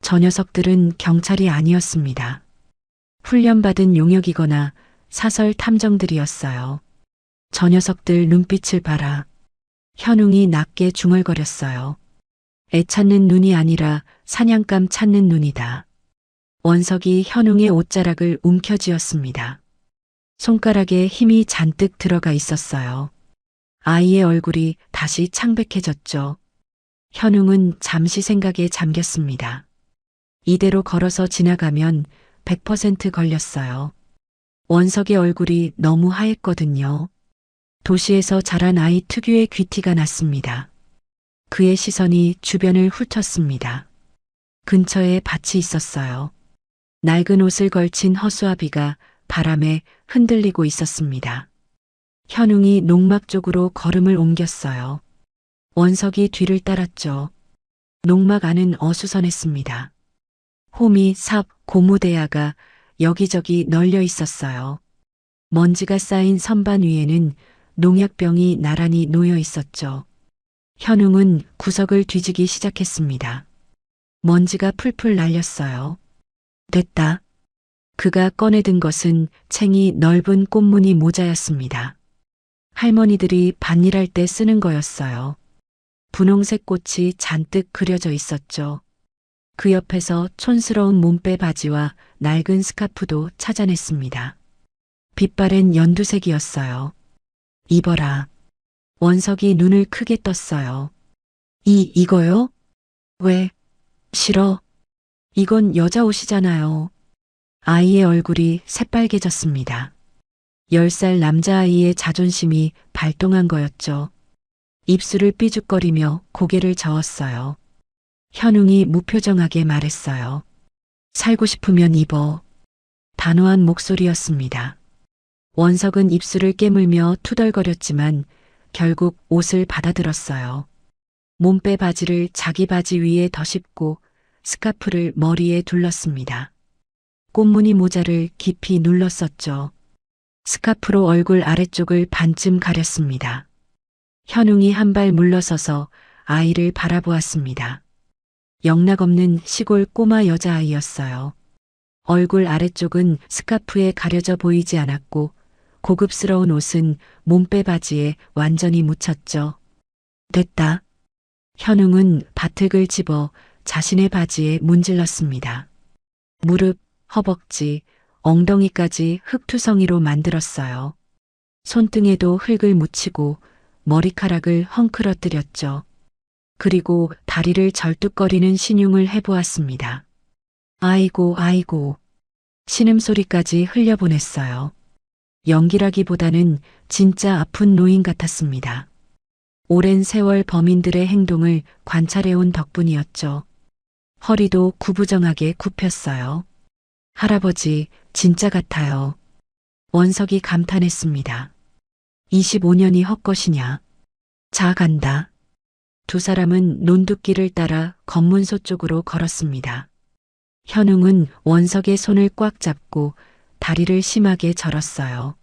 저 녀석들은 경찰이 아니었습니다. 훈련받은 용역이거나 사설 탐정들이었어요. 저 녀석들 눈빛을 봐라. 현웅이 낮게 중얼거렸어요. 애찾는 눈이 아니라 사냥감 찾는 눈이다. 원석이 현웅의 옷자락을 움켜쥐었습니다. 손가락에 힘이 잔뜩 들어가 있었어요. 아이의 얼굴이 다시 창백해졌죠. 현웅은 잠시 생각에 잠겼습니다. 이대로 걸어서 지나가면 100% 걸렸어요. 원석의 얼굴이 너무 하얗거든요. 도시에서 자란 아이 특유의 귀티가 났습니다. 그의 시선이 주변을 훑었습니다. 근처에 밭이 있었어요. 낡은 옷을 걸친 허수아비가 바람에 흔들리고 있었습니다. 현웅이 농막 쪽으로 걸음을 옮겼어요. 원석이 뒤를 따랐죠. 농막 안은 어수선했습니다. 호미, 삽, 고무대야가 여기저기 널려 있었어요. 먼지가 쌓인 선반 위에는 농약병이 나란히 놓여 있었죠. 현웅은 구석을 뒤지기 시작했습니다. 먼지가 풀풀 날렸어요. 됐다. 그가 꺼내든 것은 챙이 넓은 꽃무늬 모자였습니다. 할머니들이 밭일할 때 쓰는 거였어요. 분홍색 꽃이 잔뜩 그려져 있었죠. 그 옆에서 촌스러운 몸빼 바지와 낡은 스카프도 찾아냈습니다. 빛바랜 연두색이었어요. 입어라. 원석이 눈을 크게 떴어요. 이거요? 왜? 싫어. 이건 여자 옷이잖아요. 아이의 얼굴이 새빨개졌습니다. 10살 남자아이의 자존심이 발동한 거였죠. 입술을 삐죽거리며 고개를 저었어요. 현웅이 무표정하게 말했어요. 살고 싶으면 입어. 단호한 목소리였습니다. 원석은 입술을 깨물며 투덜거렸지만 결국 옷을 받아들었어요. 몸빼 바지를 자기 바지 위에 덧입고 스카프를 머리에 둘렀습니다. 꽃무늬 모자를 깊이 눌렀었죠. 스카프로 얼굴 아래쪽을 반쯤 가렸습니다. 현웅이 한 발 물러서서 아이를 바라보았습니다. 영락없는 시골 꼬마 여자아이였어요. 얼굴 아래쪽은 스카프에 가려져 보이지 않았고 고급스러운 옷은 몸빼 바지에 완전히 묻혔죠. 됐다. 현웅은 바틀을 집어 자신의 바지에 문질렀습니다. 무릎, 허벅지, 엉덩이까지 흙투성이로 만들었어요. 손등에도 흙을 묻히고 머리카락을 헝클어뜨렸죠. 그리고 다리를 절뚝거리는 신용을 해보았습니다. 아이고 아이고. 신음소리까지 흘려보냈어요. 연기라기보다는 진짜 아픈 노인 같았습니다. 오랜 세월 범인들의 행동을 관찰해온 덕분이었죠. 허리도 구부정하게 굽혔어요. 할아버지, 진짜 같아요. 원석이 감탄했습니다. 25년이 헛것이냐. 자, 간다. 두 사람은 논두길을 따라 검문소 쪽으로 걸었습니다. 현웅은 원석의 손을 꽉 잡고 다리를 심하게 절었어요.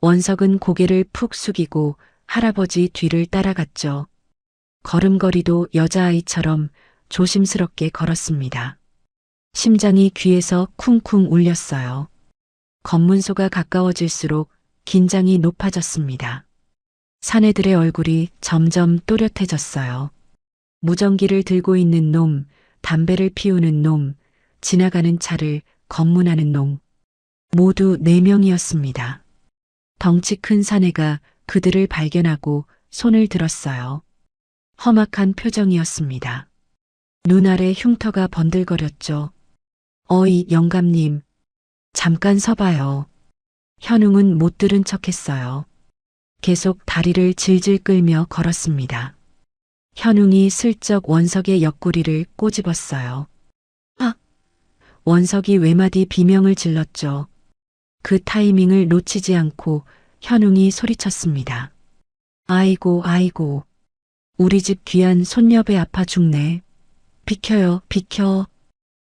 원석은 고개를 푹 숙이고 할아버지 뒤를 따라갔죠. 걸음걸이도 여자아이처럼 조심스럽게 걸었습니다. 심장이 귀에서 쿵쿵 울렸어요. 검문소가 가까워질수록 긴장이 높아졌습니다. 사내들의 얼굴이 점점 또렷해졌어요. 무전기를 들고 있는 놈, 담배를 피우는 놈, 지나가는 차를 검문하는 놈. 모두 4명이었습니다. 덩치 큰 사내가 그들을 발견하고 손을 들었어요. 험악한 표정이었습니다. 눈 아래 흉터가 번들거렸죠. 어이, 영감님. 잠깐 서봐요. 현웅은 못 들은 척했어요. 계속 다리를 질질 끌며 걸었습니다. 현웅이 슬쩍 원석의 옆구리를 꼬집었어요. 아! 원석이 외마디 비명을 질렀죠. 그 타이밍을 놓치지 않고 현웅이 소리쳤습니다. 아이고, 아이고. 우리 집 귀한 손녀배 아파 죽네. 비켜요, 비켜.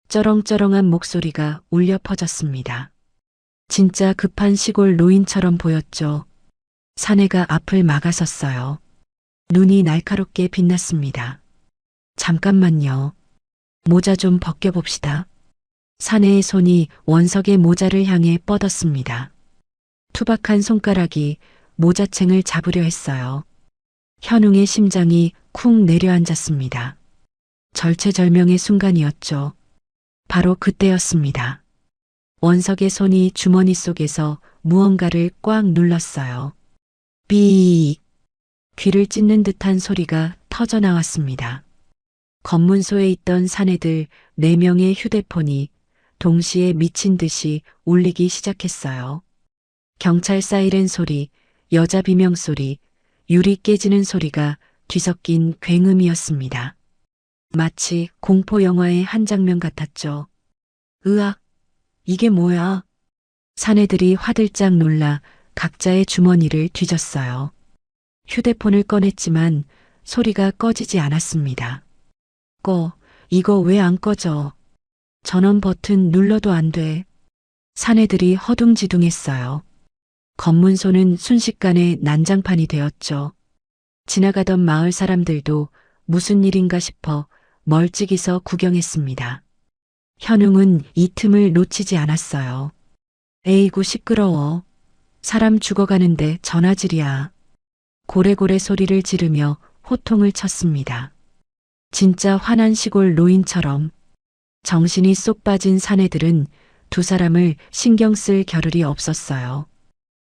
쩌렁쩌렁한 목소리가 울려 퍼졌습니다. 진짜 급한 시골 노인처럼 보였죠. 사내가 앞을 막아섰어요. 눈이 날카롭게 빛났습니다. 잠깐만요. 모자 좀 벗겨봅시다. 사내의 손이 원석의 모자를 향해 뻗었습니다. 투박한 손가락이 모자챙을 잡으려 했어요. 현웅의 심장이 쿵 내려앉았습니다. 절체절명의 순간이었죠. 바로 그때였습니다. 원석의 손이 주머니 속에서 무언가를 꽉 눌렀어요. 삐익! 귀를 찢는 듯한 소리가 터져 나왔습니다. 검문소에 있던 사내들 4명의 휴대폰이 동시에 미친 듯이 울리기 시작했어요. 경찰 사이렌 소리, 여자 비명 소리, 유리 깨지는 소리가 뒤섞인 굉음이었습니다. 마치 공포 영화의 한 장면 같았죠. 으악! 이게 뭐야? 사내들이 화들짝 놀라 각자의 주머니를 뒤졌어요. 휴대폰을 꺼냈지만 소리가 꺼지지 않았습니다. 이거 왜 안 꺼져? 전원 버튼 눌러도 안 돼. 사내들이 허둥지둥했어요. 검문소는 순식간에 난장판이 되었죠. 지나가던 마을 사람들도 무슨 일인가 싶어 멀찍이서 구경했습니다. 현웅은 이 틈을 놓치지 않았어요. 에이구 시끄러워. 사람 죽어가는데 전화질이야. 고래고래 소리를 지르며 호통을 쳤습니다. 진짜 화난 시골 노인처럼. 정신이 쏙 빠진 사내들은 두 사람을 신경 쓸 겨를이 없었어요.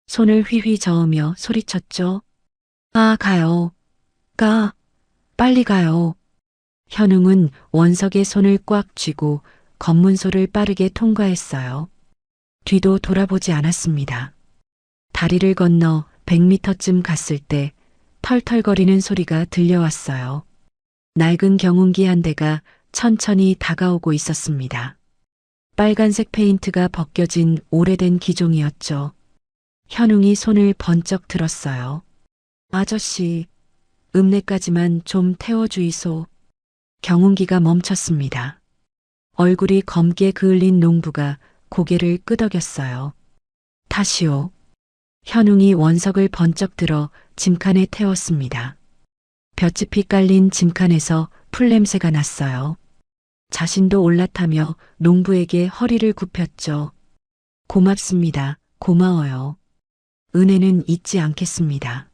손을 휘휘 저으며 소리쳤죠. 아, 가요. 빨리 가요. 현웅은 원석의 손을 꽉 쥐고 검문소를 빠르게 통과했어요. 뒤도 돌아보지 않았습니다. 다리를 건너 100m쯤 갔을 때 털털거리는 소리가 들려왔어요. 낡은 경운기 한 대가 천천히 다가오고 있었습니다. 빨간색 페인트가 벗겨진 오래된 기종이었죠. 현웅이 손을 번쩍 들었어요. 아저씨, 읍내까지만 좀 태워주이소. 경운기가 멈췄습니다. 얼굴이 검게 그을린 농부가 고개를 끄덕였어요. 다시오. 현웅이 원석을 번쩍 들어 짐칸에 태웠습니다. 볏짚이 깔린 짐칸에서 풀냄새가 났어요. 자신도 올라타며 농부에게 허리를 굽혔죠. 고맙습니다. 고마워요. 은혜는 잊지 않겠습니다.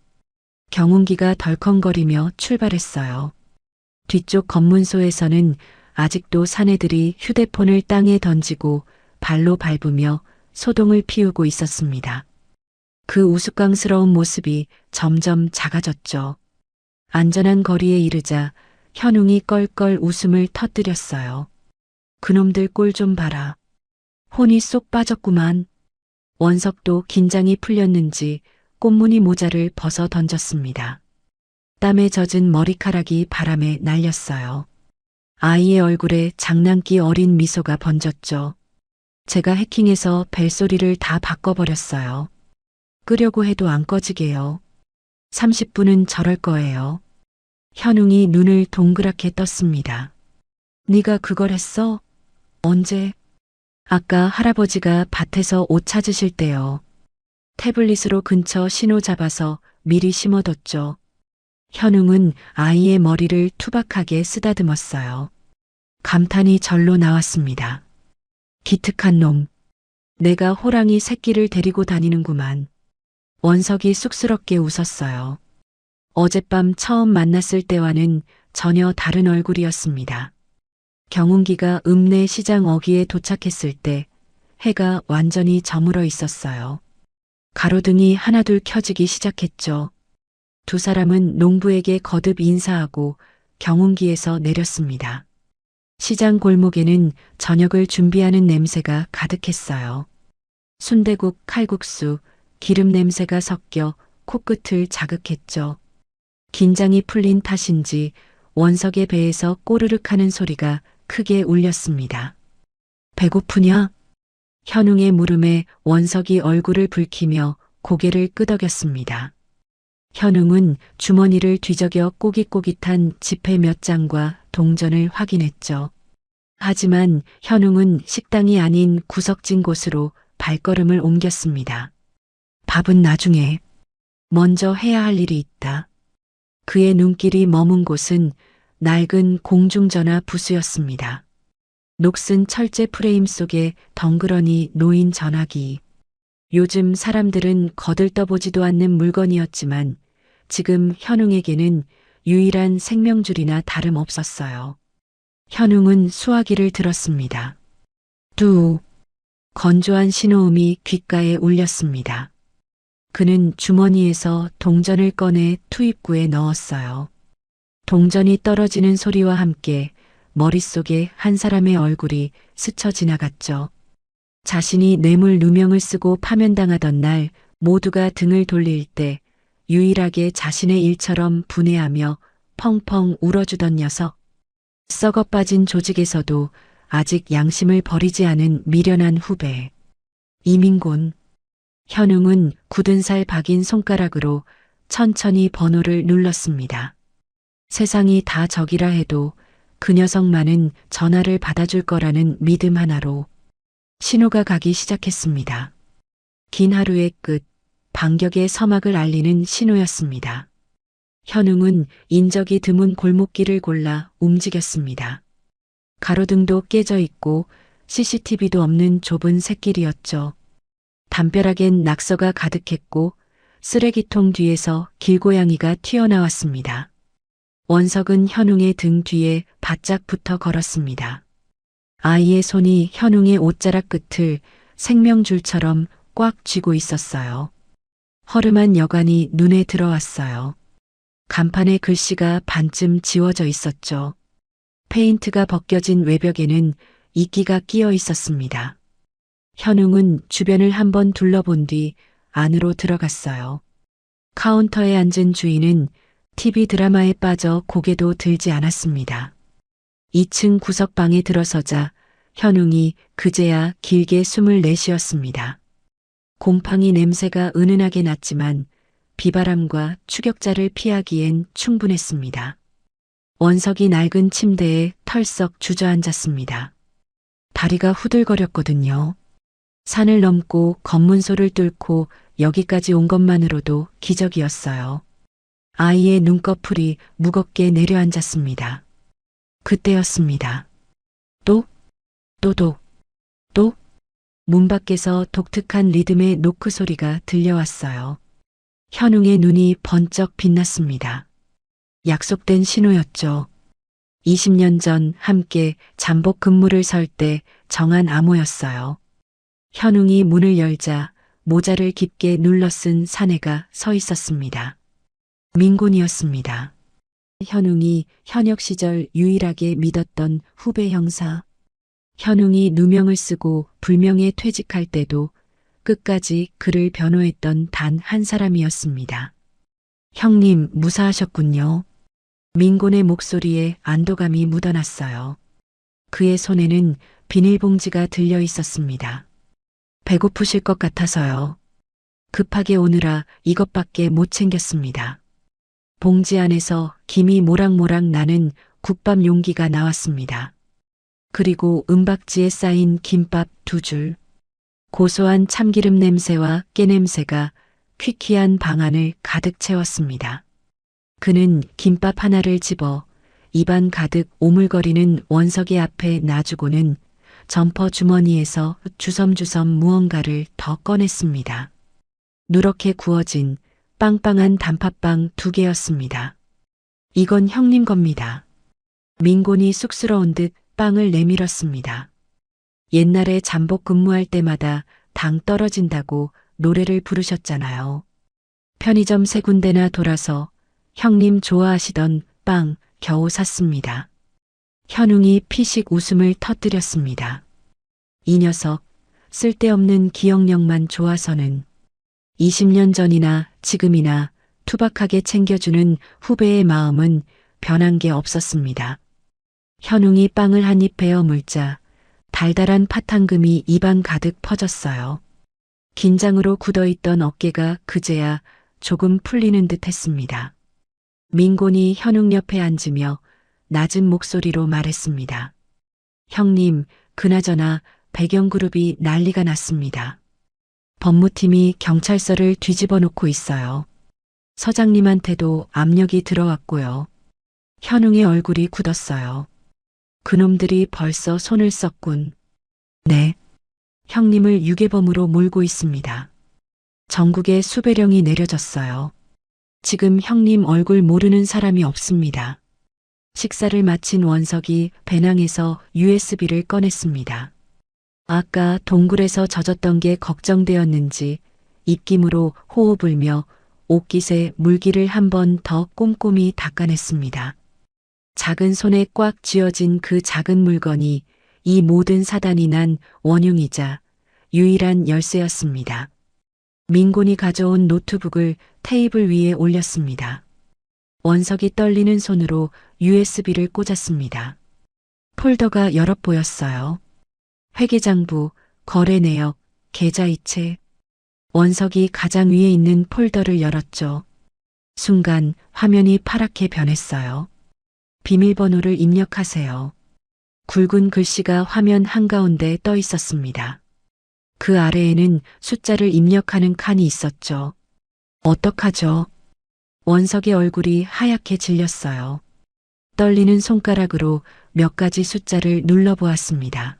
경운기가 덜컹거리며 출발했어요. 뒤쪽 검문소에서는 아직도 사내들이 휴대폰을 땅에 던지고 발로 밟으며 소동을 피우고 있었습니다. 그 우스꽝스러운 모습이 점점 작아졌죠. 안전한 거리에 이르자 현웅이 껄껄 웃음을 터뜨렸어요. 그놈들 꼴 좀 봐라. 혼이 쏙 빠졌구만. 원석도 긴장이 풀렸는지 꽃무늬 모자를 벗어 던졌습니다. 땀에 젖은 머리카락이 바람에 날렸어요. 아이의 얼굴에 장난기 어린 미소가 번졌죠. 제가 해킹해서 벨소리를 다 바꿔버렸어요. 끄려고 해도 안 꺼지게요. 30분은 저럴 거예요. 현웅이 눈을 동그랗게 떴습니다. 네가 그걸 했어? 언제? 아까 할아버지가 밭에서 옷 찾으실 때요. 태블릿으로 근처 신호 잡아서 미리 심어뒀죠. 현웅은 아이의 머리를 투박하게 쓰다듬었어요. 감탄이 절로 나왔습니다. 기특한 놈. 내가 호랑이 새끼를 데리고 다니는구만. 원석이 쑥스럽게 웃었어요. 어젯밤 처음 만났을 때와는 전혀 다른 얼굴이었습니다. 경운기가 읍내 시장 어귀에 도착했을 때 해가 완전히 저물어 있었어요. 가로등이 하나둘 켜지기 시작했죠. 두 사람은 농부에게 거듭 인사하고 경운기에서 내렸습니다. 시장 골목에는 저녁을 준비하는 냄새가 가득했어요. 순대국, 칼국수, 기름 냄새가 섞여 코끝을 자극했죠. 긴장이 풀린 탓인지 원석의 배에서 꼬르륵 하는 소리가 크게 울렸습니다. 배고프냐? 현웅의 물음에 원석이 얼굴을 붉히며 고개를 끄덕였습니다. 현웅은 주머니를 뒤적여 꼬깃꼬깃한 지폐 몇 장과 동전을 확인했죠. 하지만 현웅은 식당이 아닌 구석진 곳으로 발걸음을 옮겼습니다. 밥은 나중에. 먼저 해야 할 일이 있다. 그의 눈길이 머문 곳은 낡은 공중전화 부스였습니다. 녹슨 철제 프레임 속에 덩그러니 놓인 전화기. 요즘 사람들은 거들떠보지도 않는 물건이었지만 지금 현웅에게는 유일한 생명줄이나 다름없었어요. 현웅은 수화기를 들었습니다. 뚜. 건조한 신호음이 귓가에 울렸습니다. 그는 주머니에서 동전을 꺼내 투입구에 넣었어요. 동전이 떨어지는 소리와 함께 머릿속에 한 사람의 얼굴이 스쳐 지나갔죠. 자신이 뇌물 누명을 쓰고 파면당하던 날 모두가 등을 돌릴 때 유일하게 자신의 일처럼 분해하며 펑펑 울어주던 녀석. 썩어 빠진 조직에서도 아직 양심을 버리지 않은 미련한 후배. 이민곤. 현웅은 굳은 살 박인 손가락으로 천천히 번호를 눌렀습니다. 세상이 다 적이라 해도 그 녀석만은 전화를 받아줄 거라는 믿음 하나로 신호가 가기 시작했습니다. 긴 하루의 끝, 반격의 서막을 알리는 신호였습니다. 현웅은 인적이 드문 골목길을 골라 움직였습니다. 가로등도 깨져 있고 CCTV도 없는 좁은 샛길이었죠. 담벼락엔 낙서가 가득했고 쓰레기통 뒤에서 길고양이가 튀어나왔습니다. 원석은 현웅의 등 뒤에 바짝 붙어 걸었습니다. 아이의 손이 현웅의 옷자락 끝을 생명줄처럼 꽉 쥐고 있었어요. 허름한 여관이 눈에 들어왔어요. 간판에 글씨가 반쯤 지워져 있었죠. 페인트가 벗겨진 외벽에는 이끼가 끼어 있었습니다. 현웅은 주변을 한번 둘러본 뒤 안으로 들어갔어요. 카운터에 앉은 주인은 TV 드라마에 빠져 고개도 들지 않았습니다. 2층 구석방에 들어서자 현웅이 그제야 길게 숨을 내쉬었습니다. 곰팡이 냄새가 은은하게 났지만 비바람과 추격자를 피하기엔 충분했습니다. 원석이 낡은 침대에 털썩 주저앉았습니다. 다리가 후들거렸거든요. 산을 넘고 검문소를 뚫고 여기까지 온 것만으로도 기적이었어요. 아이의 눈꺼풀이 무겁게 내려앉았습니다. 그때였습니다. 또 문 밖에서 독특한 리듬의 노크 소리가 들려왔어요. 현웅의 눈이 번쩍 빛났습니다. 약속된 신호였죠. 20년 전 함께 잠복 근무를 설 때 정한 암호였어요. 현웅이 문을 열자 모자를 깊게 눌러 쓴 사내가 서 있었습니다. 민곤이었습니다. 현웅이 현역 시절 유일하게 믿었던 후배 형사. 현웅이 누명을 쓰고 불명예 퇴직할 때도 끝까지 그를 변호했던 단 한 사람이었습니다. 형님 무사하셨군요. 민곤의 목소리에 안도감이 묻어났어요. 그의 손에는 비닐봉지가 들려 있었습니다. 배고프실 것 같아서요. 급하게 오느라 이것밖에 못 챙겼습니다. 봉지 안에서 김이 모락모락 나는 국밥 용기가 나왔습니다. 그리고 은박지에 쌓인 김밥 2줄. 고소한 참기름 냄새와 깨 냄새가 퀴퀴한 방 안을 가득 채웠습니다. 그는 김밥 하나를 집어 입안 가득 오물거리는 원석이 앞에 놔주고는 점퍼 주머니에서 주섬주섬 무언가를 더 꺼냈습니다. 누렇게 구워진 빵빵한 단팥빵 2개였습니다. 이건 형님 겁니다. 민곤이 쑥스러운 듯 빵을 내밀었습니다. 옛날에 잠복 근무할 때마다 당 떨어진다고 노래를 부르셨잖아요. 편의점 3군데나 돌아서 형님 좋아하시던 빵 겨우 샀습니다. 현웅이 피식 웃음을 터뜨렸습니다. 이 녀석 쓸데없는 기억력만 좋아서는 20년 전이나 지금이나 투박하게 챙겨주는 후배의 마음은 변한 게 없었습니다. 현웅이 빵을 한 입 베어 물자 달달한 팥향금이 입안 가득 퍼졌어요. 긴장으로 굳어있던 어깨가 그제야 조금 풀리는 듯 했습니다. 민곤이 현웅 옆에 앉으며 낮은 목소리로 말했습니다. 형님, 그나저나 배경그룹이 난리가 났습니다. 법무팀이 경찰서를 뒤집어 놓고 있어요. 서장님한테도 압력이 들어왔고요. 현웅의 얼굴이 굳었어요. 그놈들이 벌써 손을 썼군. 네. 형님을 유괴범으로 몰고 있습니다. 전국에 수배령이 내려졌어요. 지금 형님 얼굴 모르는 사람이 없습니다. 식사를 마친 원석이 배낭에서 USB를 꺼냈습니다. 아까 동굴에서 젖었던 게 걱정되었는지 입김으로 호호 불며 옷깃에 물기를 한 번 더 꼼꼼히 닦아냈습니다. 작은 손에 꽉 쥐어진 그 작은 물건이 이 모든 사단이 난 원흉이자 유일한 열쇠였습니다. 민곤이 가져온 노트북을 테이블 위에 올렸습니다. 원석이 떨리는 손으로 USB를 꽂았습니다. 폴더가 여럿 보였어요. 회계장부, 거래내역, 계좌이체. 원석이 가장 위에 있는 폴더를 열었죠. 순간 화면이 파랗게 변했어요. 비밀번호를 입력하세요. 굵은 글씨가 화면 한가운데 떠 있었습니다. 그 아래에는 숫자를 입력하는 칸이 있었죠. 어떡하죠? 원석의 얼굴이 하얗게 질렸어요. 떨리는 손가락으로 몇 가지 숫자를 눌러보았습니다.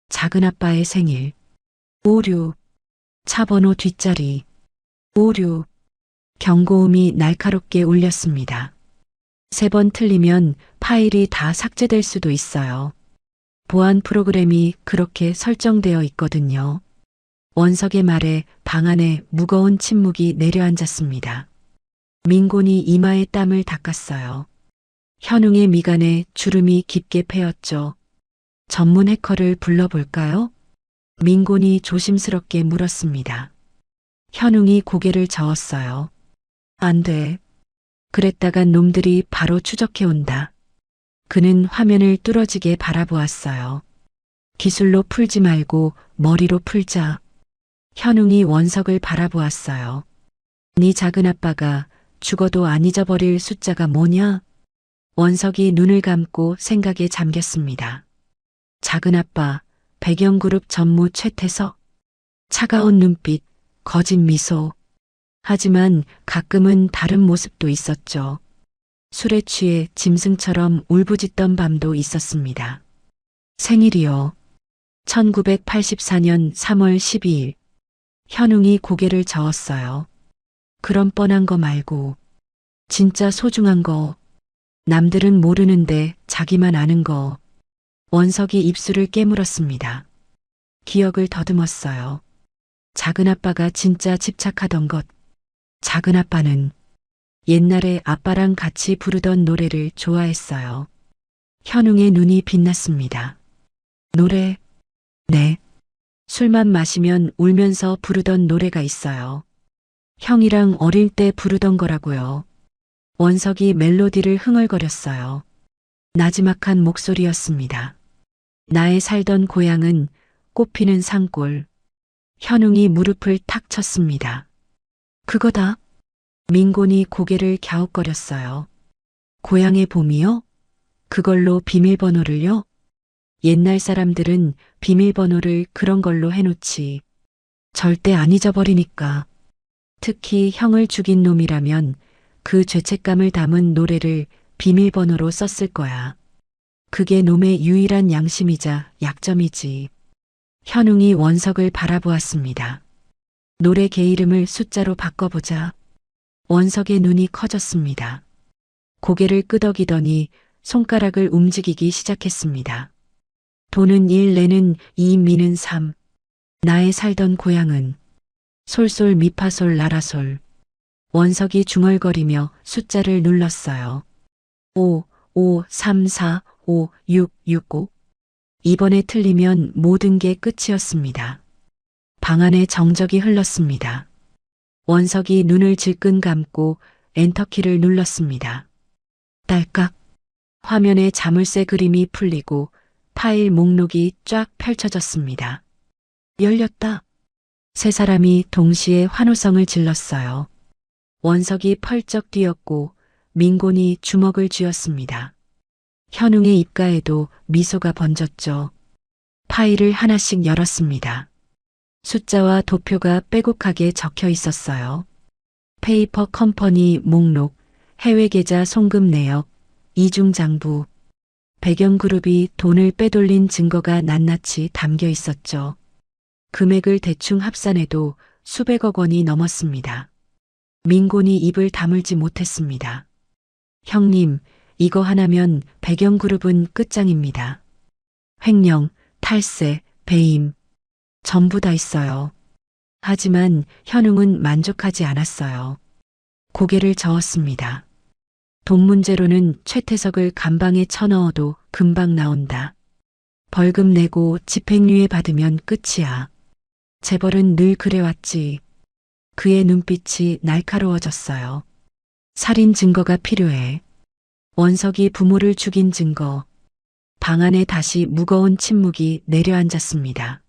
작은아빠의 생일. 56. 차번호 뒷자리. 56. 경고음이 날카롭게 울렸습니다. 3번 틀리면 파일이 다 삭제될 수도 있어요. 보안 프로그램이 그렇게 설정되어 있거든요. 원석의 말에 방 안에 무거운 침묵이 내려앉았습니다. 민곤이 이마에 땀을 닦았어요. 현웅의 미간에 주름이 깊게 패였죠. 전문 해커를 불러볼까요? 민곤이 조심스럽게 물었습니다. 현웅이 고개를 저었어요. 안 돼. 그랬다간 놈들이 바로 추적해 온다. 그는 화면을 뚫어지게 바라보았어요. 기술로 풀지 말고 머리로 풀자. 현웅이 원석을 바라보았어요. 네 작은아빠가 죽어도 안 잊어버릴 숫자가 뭐냐? 원석이 눈을 감고 생각에 잠겼습니다. 작은아빠, 배경그룹 전무 최태석. 차가운 눈빛, 거짓 미소. 하지만 가끔은 다른 모습도 있었죠. 술에 취해 짐승처럼 울부짖던 밤도 있었습니다. 생일이요. 1984년 3월 12일. 현웅이 고개를 저었어요. 그런 뻔한 거 말고 진짜 소중한 거. 남들은 모르는데 자기만 아는 거. 원석이 입술을 깨물었습니다. 기억을 더듬었어요. 작은아빠가 진짜 집착하던 것. 작은아빠는 옛날에 아빠랑 같이 부르던 노래를 좋아했어요. 현웅의 눈이 빛났습니다. 노래? 네. 술만 마시면 울면서 부르던 노래가 있어요. 형이랑 어릴 때 부르던 거라고요. 원석이 멜로디를 흥얼거렸어요. 나지막한 목소리였습니다. 나의 살던 고향은 꽃피는 산골. 현웅이 무릎을 탁 쳤습니다. 그거다. 민곤이 고개를 갸웃거렸어요. 고향의 봄이요? 그걸로 비밀번호를요? 옛날 사람들은 비밀번호를 그런 걸로 해놓지. 절대 안 잊어버리니까. 특히 형을 죽인 놈이라면 그 죄책감을 담은 노래를 비밀번호로 썼을 거야. 그게 놈의 유일한 양심이자 약점이지. 현웅이 원석을 바라보았습니다. 노래 개 이름을 숫자로 바꿔보자. 원석의 눈이 커졌습니다. 고개를 끄덕이더니 손가락을 움직이기 시작했습니다. 도는 1, 내는 2, 미는 3. 나의 살던 고향은 솔솔 미파솔 라라솔. 원석이 중얼거리며 숫자를 눌렀어요. 5, 5, 3, 4, 5, 6, 6, 5. 이번에 틀리면 모든 게 끝이었습니다. 방 안에 정적이 흘렀습니다. 원석이 눈을 질끈 감고 엔터키를 눌렀습니다. 딸깍. 화면에 자물쇠 그림이 풀리고 파일 목록이 쫙 펼쳐졌습니다. 열렸다. 세 사람이 동시에 환호성을 질렀어요. 원석이 펄쩍 뛰었고 민곤이 주먹을 쥐었습니다. 현웅의 입가에도 미소가 번졌죠. 파일을 하나씩 열었습니다. 숫자와 도표가 빼곡하게 적혀 있었어요. 페이퍼 컴퍼니 목록, 해외 계좌 송금 내역, 이중장부. 배경그룹이 돈을 빼돌린 증거가 낱낱이 담겨 있었죠. 금액을 대충 합산해도 수백억 원이 넘었습니다. 민곤이 입을 다물지 못했습니다. 형님, 이거 하나면 배경그룹은 끝장입니다. 횡령, 탈세, 배임, 전부 다 있어요. 하지만 현웅은 만족하지 않았어요. 고개를 저었습니다. 돈 문제로는 최태석을 감방에 쳐넣어도 금방 나온다. 벌금 내고 집행유예 받으면 끝이야. 재벌은 늘 그래왔지. 그의 눈빛이 날카로워졌어요. 살인 증거가 필요해. 원석이 부모를 죽인 증거. 방 안에 다시 무거운 침묵이 내려앉았습니다.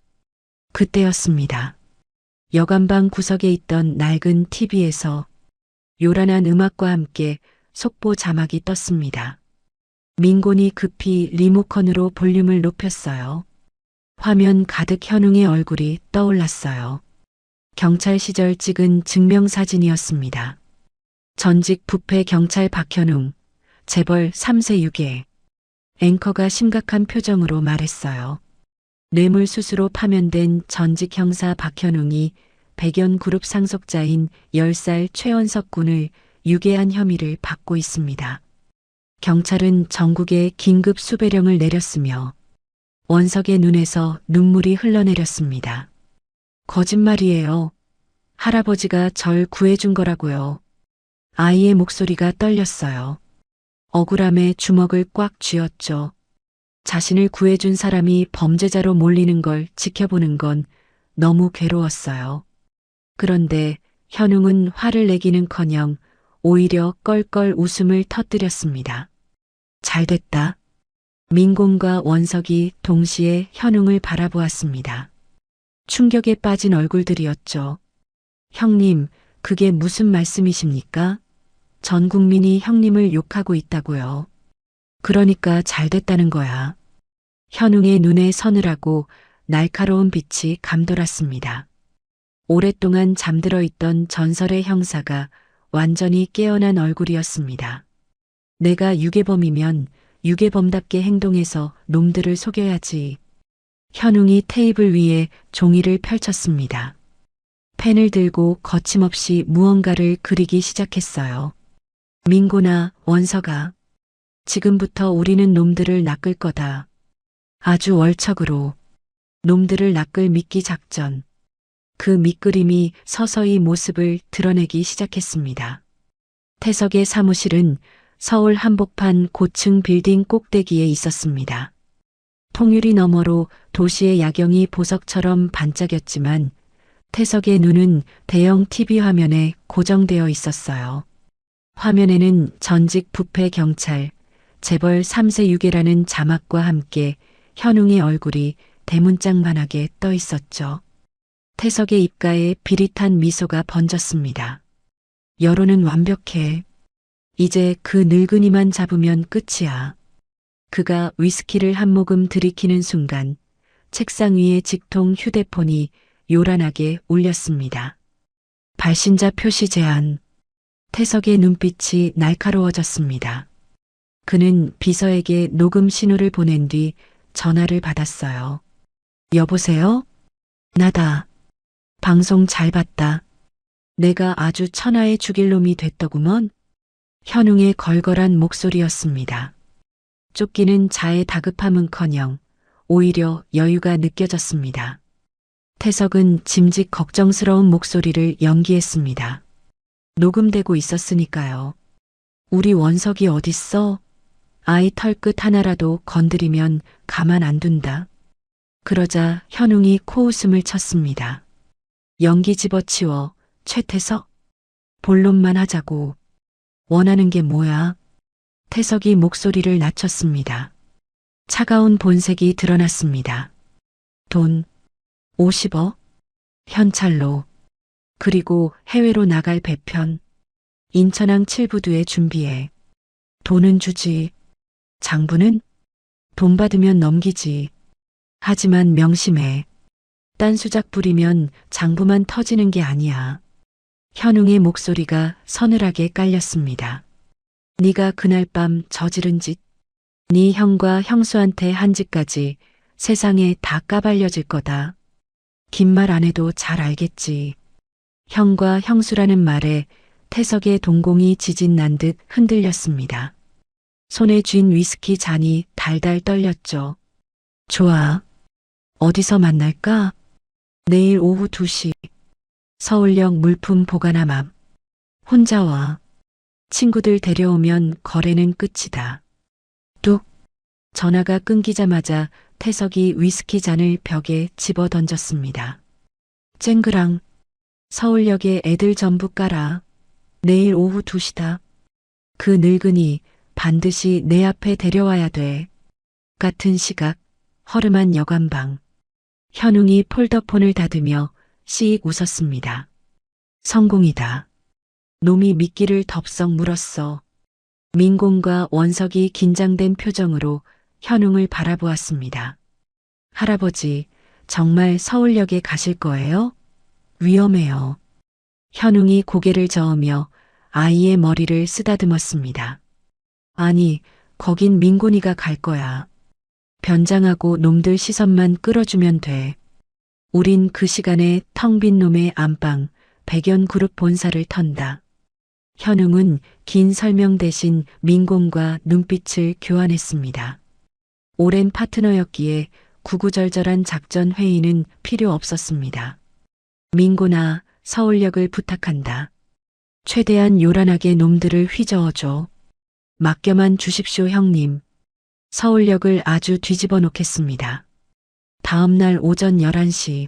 그때였습니다. 여관방 구석에 있던 낡은 TV에서 요란한 음악과 함께 속보 자막이 떴습니다. 민곤이 급히 리모컨으로 볼륨을 높였어요. 화면 가득 현웅의 얼굴이 떠올랐어요. 경찰 시절 찍은 증명사진이었습니다. 전직 부패 경찰 박현웅, 재벌 3세 유괴. 앵커가 심각한 표정으로 말했어요. 뇌물수수로 파면된 전직 형사 박현웅이 백연그룹 상속자인 10살 최원석 군을 유괴한 혐의를 받고 있습니다. 경찰은 전국에 긴급 수배령을 내렸으며 원석의 눈에서 눈물이 흘러내렸습니다. 거짓말이에요. 할아버지가 절 구해준 거라고요. 아이의 목소리가 떨렸어요. 억울함에 주먹을 꽉 쥐었죠. 자신을 구해준 사람이 범죄자로 몰리는 걸 지켜보는 건 너무 괴로웠어요. 그런데 현웅은 화를 내기는커녕 오히려 껄껄 웃음을 터뜨렸습니다. 잘됐다. 민곤과 원석이 동시에 현웅을 바라보았습니다. 충격에 빠진 얼굴들이었죠. 형님, 그게 무슨 말씀이십니까? 전 국민이 형님을 욕하고 있다고요. 그러니까 잘됐다는 거야. 현웅의 눈에 서늘하고 날카로운 빛이 감돌았습니다. 오랫동안 잠들어 있던 전설의 형사가 완전히 깨어난 얼굴이었습니다. 내가 유괴범이면 유괴범답게 행동해서 놈들을 속여야지. 현웅이 테이블 위에 종이를 펼쳤습니다. 펜을 들고 거침없이 무언가를 그리기 시작했어요. 민곤아, 원석아. 지금부터 우리는 놈들을 낚을 거다. 아주 월척으로. 놈들을 낚을 미끼 작전. 그 밑그림이 서서히 모습을 드러내기 시작했습니다. 태석의 사무실은 서울 한복판 고층 빌딩 꼭대기에 있었습니다. 통유리 너머로 도시의 야경이 보석처럼 반짝였지만 태석의 눈은 대형 TV 화면에 고정되어 있었어요. 화면에는 전직 부패 경찰, 재벌 3세 유괴라는 자막과 함께 현웅의 얼굴이 대문짝만하게 떠 있었죠. 태석의 입가에 비릿한 미소가 번졌습니다. 여론은 완벽해. 이제 그 늙은이만 잡으면 끝이야. 그가 위스키를 한 모금 들이키는 순간 책상 위의 직통 휴대폰이 요란하게 울렸습니다. 발신자 표시 제한. 태석의 눈빛이 날카로워졌습니다. 그는 비서에게 녹음 신호를 보낸 뒤 전화를 받았어요. 여보세요? 나다. 방송 잘 봤다. 내가 아주 천하의 죽일 놈이 됐더구먼. 현웅의 걸걸한 목소리였습니다. 쫓기는 자의 다급함은커녕 오히려 여유가 느껴졌습니다. 태석은 짐짓 걱정스러운 목소리를 연기했습니다. 녹음되고 있었으니까요. 우리 원석이 어딨어? 아이 털끝 하나라도 건드리면 가만 안 둔다. 그러자 현웅이 코웃음을 쳤습니다. 연기 집어치워, 최태석. 본론만 하자고. 원하는 게 뭐야? 태석이 목소리를 낮췄습니다. 차가운 본색이 드러났습니다. 돈 50억? 현찰로. 그리고 해외로 나갈 배편. 인천항 7부두에 준비해. 돈은 주지. 장부는? 돈 받으면 넘기지. 하지만 명심해. 딴 수작 부리면 장부만 터지는 게 아니야. 현웅의 목소리가 서늘하게 깔렸습니다. 네가 그날 밤 저지른 짓, 네 형과 형수한테 한 짓까지 세상에 다 까발려질 거다. 긴 말 안 해도 잘 알겠지. 형과 형수라는 말에 태석의 동공이 지진 난 듯 흔들렸습니다. 손에 쥔 위스키 잔이 달달 떨렸죠. 좋아. 어디서 만날까? 내일 오후 2시. 서울역 물품 보관함 앞. 혼자 와. 친구들 데려오면 거래는 끝이다. 뚝. 전화가 끊기자마자 태석이 위스키 잔을 벽에 집어 던졌습니다. 쨍그랑. 서울역에 애들 전부 깔아. 내일 오후 2시다. 그 늙은이 반드시 내 앞에 데려와야 돼. 같은 시각, 허름한 여관방. 현웅이 폴더폰을 닫으며 씩 웃었습니다. 성공이다. 놈이 미끼를 덥석 물었어. 민공과 원석이 긴장된 표정으로 현웅을 바라보았습니다. 할아버지, 정말 서울역에 가실 거예요? 위험해요. 현웅이 고개를 저으며 아이의 머리를 쓰다듬었습니다. 아니, 거긴 민곤이가 갈 거야. 변장하고 놈들 시선만 끌어주면 돼. 우린 그 시간에 텅 빈 놈의 안방, 백연그룹 본사를 턴다. 현웅은 긴 설명 대신 민곤과 눈빛을 교환했습니다. 오랜 파트너였기에 구구절절한 작전 회의는 필요 없었습니다. 민곤아, 서울역을 부탁한다. 최대한 요란하게 놈들을 휘저어줘. 맡겨만 주십시오, 형님. 서울역을 아주 뒤집어 놓겠습니다. 다음 날 오전 11시,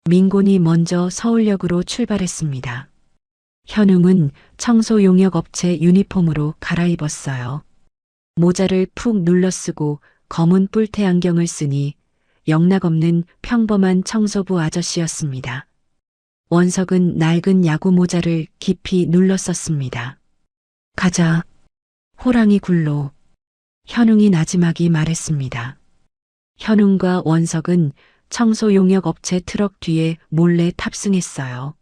민곤이 먼저 서울역으로 출발했습니다. 현웅은 청소용역업체 유니폼으로 갈아입었어요. 모자를 푹 눌러 쓰고 검은 뿔테 안경을 쓰니 영락없는 평범한 청소부 아저씨였습니다. 원석은 낡은 야구 모자를 깊이 눌러 썼습니다. 가자. 호랑이 굴로. 현웅이 나지막이 말했습니다. 현웅과 원석은 청소용역 업체 트럭 뒤에 몰래 탑승했어요.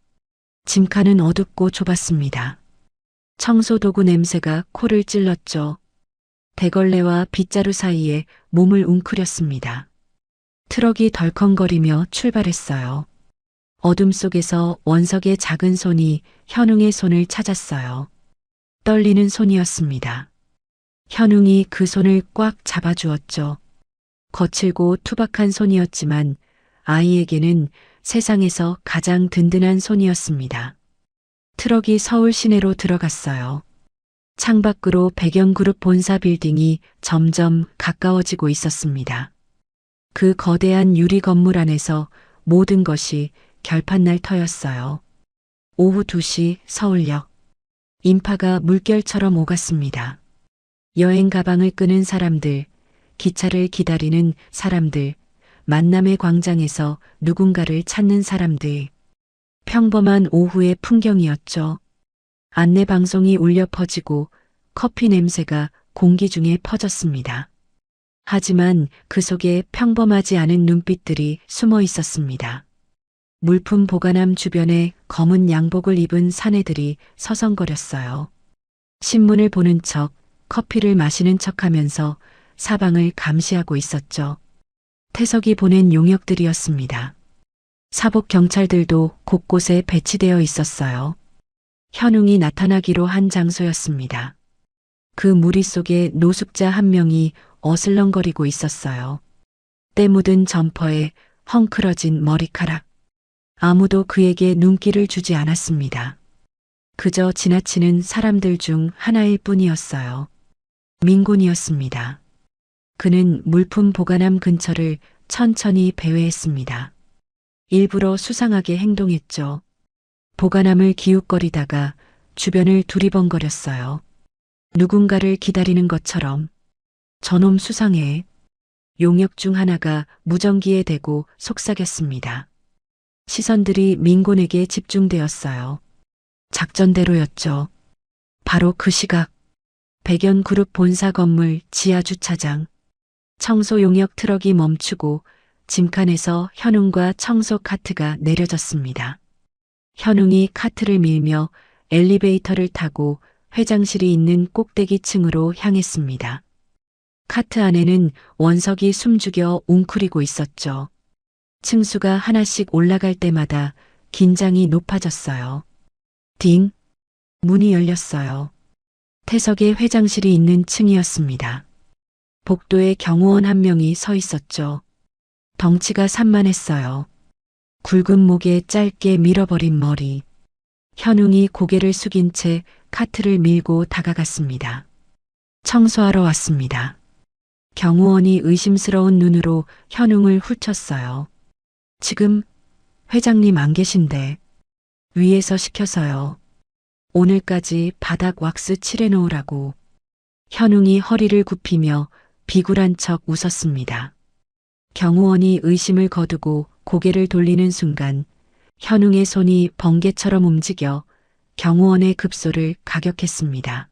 짐칸은 어둡고 좁았습니다. 청소도구 냄새가 코를 찔렀죠. 대걸레와 빗자루 사이에 몸을 웅크렸습니다. 트럭이 덜컹거리며 출발했어요. 어둠 속에서 원석의 작은 손이 현웅의 손을 찾았어요. 떨리는 손이었습니다. 현웅이 그 손을 꽉 잡아주었죠. 거칠고 투박한 손이었지만 아이에게는 세상에서 가장 든든한 손이었습니다. 트럭이 서울 시내로 들어갔어요. 창밖으로 백연그룹 본사 빌딩이 점점 가까워지고 있었습니다. 그 거대한 유리 건물 안에서 모든 것이 결판날 터였어요. 오후 2시 서울역. 인파가 물결처럼 오갔습니다. 여행 가방을 끄는 사람들, 기차를 기다리는 사람들, 만남의 광장에서 누군가를 찾는 사람들. 평범한 오후의 풍경이었죠. 안내 방송이 울려 퍼지고 커피 냄새가 공기 중에 퍼졌습니다. 하지만 그 속에 평범하지 않은 눈빛들이 숨어 있었습니다. 물품 보관함 주변에 검은 양복을 입은 사내들이 서성거렸어요. 신문을 보는 척, 커피를 마시는 척하면서 사방을 감시하고 있었죠. 태석이 보낸 용역들이었습니다. 사복 경찰들도 곳곳에 배치되어 있었어요. 현웅이 나타나기로 한 장소였습니다. 그 무리 속에 노숙자 한 명이 어슬렁거리고 있었어요. 때 묻은 점퍼에 헝클어진 머리카락. 아무도 그에게 눈길을 주지 않았습니다. 그저 지나치는 사람들 중 하나일 뿐이었어요. 민곤이었습니다. 그는 물품 보관함 근처를 천천히 배회했습니다. 일부러 수상하게 행동했죠. 보관함을 기웃거리다가 주변을 두리번거렸어요. 누군가를 기다리는 것처럼. 저놈 수상해. 용역 중 하나가 무전기에 대고 속삭였습니다. 시선들이 민곤에게 집중되었어요. 작전대로였죠. 바로 그 시각 백연그룹 본사 건물 지하 주차장. 청소 용역 트럭이 멈추고 짐칸에서 현웅과 청소 카트가 내려졌습니다. 현웅이 카트를 밀며 엘리베이터를 타고 회장실이 있는 꼭대기 층으로 향했습니다. 카트 안에는 원석이 숨죽여 웅크리고 있었죠. 층수가 하나씩 올라갈 때마다 긴장이 높아졌어요. 딩! 문이 열렸어요. 태석의 회장실이 있는 층이었습니다. 복도에 경호원 한 명이 서 있었죠. 덩치가 산만했어요. 굵은 목에 짧게 밀어버린 머리. 현웅이 고개를 숙인 채 카트를 밀고 다가갔습니다. 청소하러 왔습니다. 경호원이 의심스러운 눈으로 현웅을 훑쳤어요. 지금 회장님 안 계신데 위에서 시켜서요. 오늘까지 바닥 왁스 칠해놓으라고. 현웅이 허리를 굽히며 비굴한 척 웃었습니다. 경호원이 의심을 거두고 고개를 돌리는 순간 현웅의 손이 번개처럼 움직여 경호원의 급소를 가격했습니다.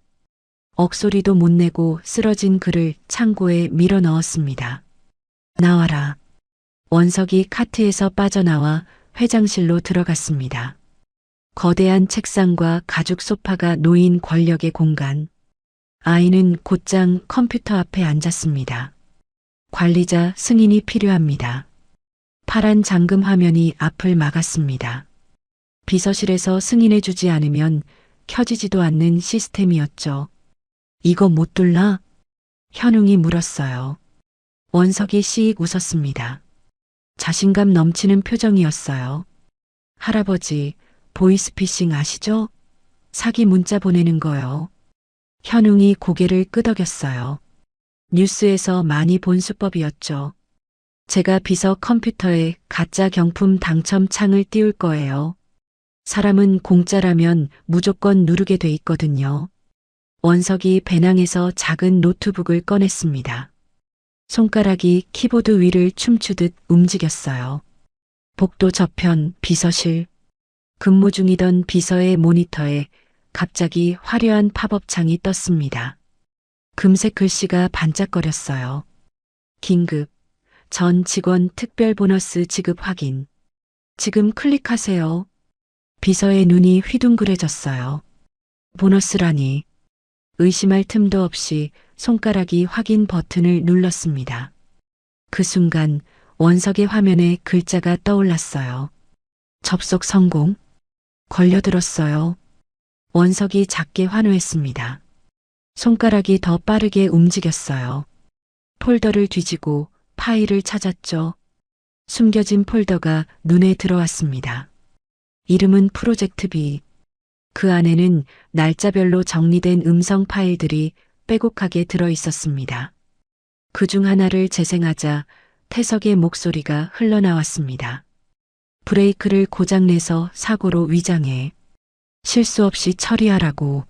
억소리도 못 내고 쓰러진 그를 창고에 밀어 넣었습니다. 나와라. 원석이 카트에서 빠져나와 회장실로 들어갔습니다. 거대한 책상과 가죽 소파가 놓인 권력의 공간. 아이는 곧장 컴퓨터 앞에 앉았습니다. 관리자 승인이 필요합니다. 파란 잠금 화면이 앞을 막았습니다. 비서실에서 승인해주지 않으면 켜지지도 않는 시스템이었죠. 이거 못 둘라? 현웅이 물었어요. 원석이 씩 웃었습니다. 자신감 넘치는 표정이었어요. 할아버지, 보이스피싱 아시죠? 사기 문자 보내는 거요. 현웅이 고개를 끄덕였어요. 뉴스에서 많이 본 수법이었죠. 제가 비서 컴퓨터에 가짜 경품 당첨 창을 띄울 거예요. 사람은 공짜라면 무조건 누르게 돼 있거든요. 원석이 배낭에서 작은 노트북을 꺼냈습니다. 손가락이 키보드 위를 춤추듯 움직였어요. 복도 저편 비서실. 근무 중이던 비서의 모니터에 갑자기 화려한 팝업 창이 떴습니다. 금색 글씨가 반짝거렸어요. 긴급. 전 직원 특별 보너스 지급 확인. 지금 클릭하세요. 비서의 눈이 휘둥그레졌어요. 보너스라니. 의심할 틈도 없이 손가락이 확인 버튼을 눌렀습니다. 그 순간 원석의 화면에 글자가 떠올랐어요. 접속 성공. 걸려들었어요. 원석이 작게 환호했습니다. 손가락이 더 빠르게 움직였어요. 폴더를 뒤지고 파일을 찾았죠. 숨겨진 폴더가 눈에 들어왔습니다. 이름은 프로젝트 B. 그 안에는 날짜별로 정리된 음성 파일들이 빼곡하게 들어 있었습니다. 그중 하나를 재생하자 태석의 목소리가 흘러나왔습니다. 브레이크를 고장내서 사고로 위장해. 실수 없이 처리하라고.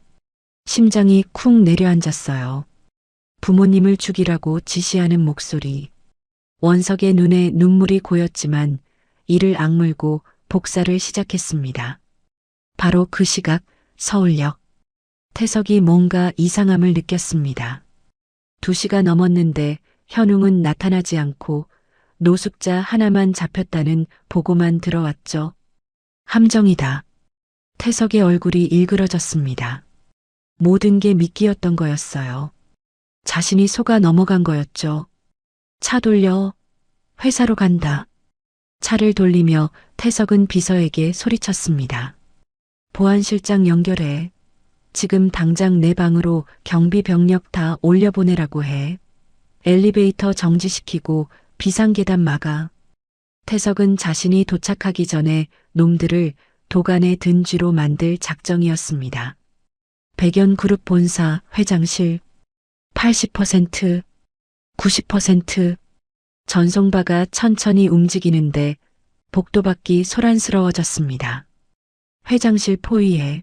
심장이 쿵 내려앉았어요. 부모님을 죽이라고 지시하는 목소리. 원석의 눈에 눈물이 고였지만 이를 악물고 복사를 시작했습니다. 바로 그 시각 서울역. 태석이 뭔가 이상함을 느꼈습니다. 2시가 넘었는데 현웅은 나타나지 않고 노숙자 하나만 잡혔다는 보고만 들어왔죠. 함정이다. 태석의 얼굴이 일그러졌습니다. 모든 게 미끼였던 거였어요. 자신이 속아 넘어간 거였죠. 차 돌려. 회사로 간다. 차를 돌리며 태석은 비서에게 소리쳤습니다. 보안실장 연결해. 지금 당장 내 방으로 경비 병력 다 올려보내라고 해. 엘리베이터 정지시키고 비상계단 막아. 태석은 자신이 도착하기 전에 놈들을 도간에 든 쥐로 만들 작정이었습니다. 백연그룹 본사 회장실 80%, 90% 전송바가 천천히 움직이는데 복도밖이 소란스러워졌습니다. 회장실 포위에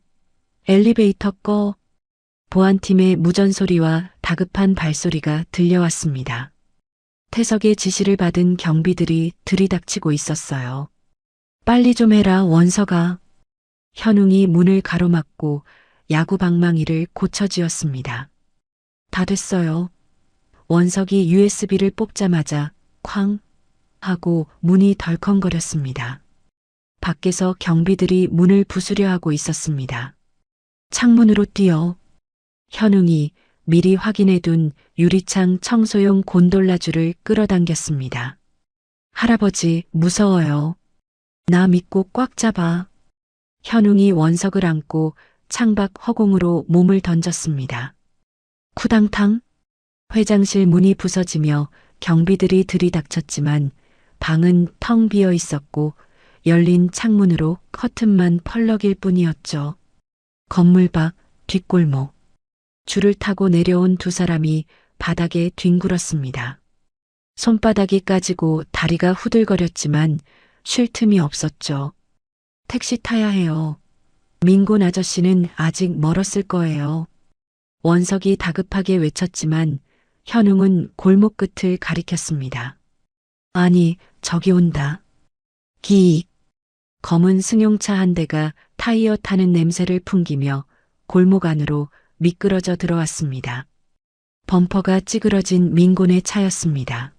엘리베이터 꺼. 보안팀의 무전소리와 다급한 발소리가 들려왔습니다. 태석의 지시를 받은 경비들이 들이닥치고 있었어요. 빨리 좀 해라 원서가. 현웅이 문을 가로막고 야구 방망이를 고쳐쥐었습니다. 다 됐어요. 원석이 USB를 뽑자마자 쾅 하고 문이 덜컹거렸습니다. 밖에서 경비들이 문을 부수려 하고 있었습니다. 창문으로 뛰어. 현웅이 미리 확인해둔 유리창 청소용 곤돌라줄을 끌어당겼습니다. 할아버지 무서워요. 나 믿고 꽉 잡아. 현웅이 원석을 안고 창밖 허공으로 몸을 던졌습니다. 쿠당탕. 회장실 문이 부서지며 경비들이 들이닥쳤지만 방은 텅 비어 있었고 열린 창문으로 커튼만 펄럭일 뿐이었죠. 건물 밖 뒷골목. 줄을 타고 내려온 두 사람이 바닥에 뒹굴었습니다. 손바닥이 까지고 다리가 후들거렸지만 쉴 틈이 없었죠. 택시 타야 해요. 민곤 아저씨는 아직 멀었을 거예요. 원석이 다급하게 외쳤지만 현웅은 골목 끝을 가리켰습니다. 아니, 저기 온다. 기익. 검은 승용차 한 대가 타이어 타는 냄새를 풍기며 골목 안으로 미끄러져 들어왔습니다. 범퍼가 찌그러진 민곤의 차였습니다.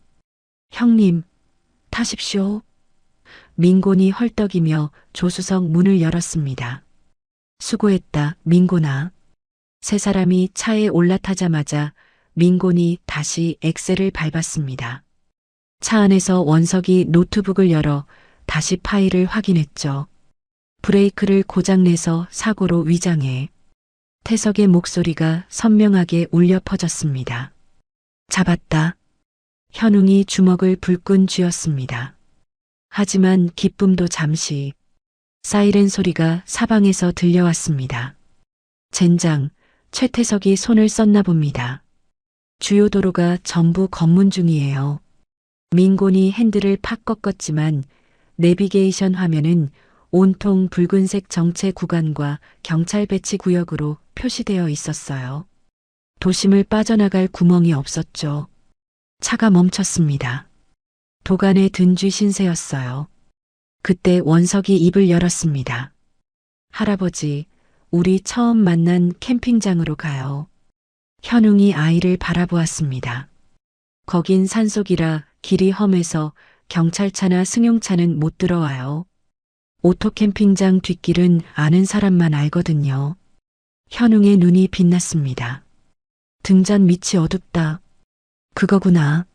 형님, 타십시오. 민곤이 헐떡이며 조수석 문을 열었습니다. 수고했다, 민곤아. 세 사람이 차에 올라타자마자 민곤이 다시 엑셀을 밟았습니다. 차 안에서 원석이 노트북을 열어 다시 파일을 확인했죠. 브레이크를 고장내서 사고로 위장해. 태석의 목소리가 선명하게 울려 퍼졌습니다. 잡았다. 현웅이 주먹을 불끈 쥐었습니다. 하지만 기쁨도 잠시. 사이렌 소리가 사방에서 들려왔습니다. 젠장, 최태석이 손을 썼나 봅니다. 주요 도로가 전부 검문 중이에요. 민곤이 핸들을 팍 꺾었지만 내비게이션 화면은 온통 붉은색 정체 구간과 경찰 배치 구역으로 표시되어 있었어요. 도심을 빠져나갈 구멍이 없었죠. 차가 멈췄습니다. 도간에 든 쥐 신세였어요. 그때 원석이 입을 열었습니다. 할아버지, 우리 처음 만난 캠핑장으로 가요. 현웅이 아이를 바라보았습니다. 거긴 산속이라 길이 험해서 경찰차나 승용차는 못 들어와요. 오토캠핑장 뒷길은 아는 사람만 알거든요. 현웅의 눈이 빛났습니다. 등잔 밑이 어둡다. 그거구나.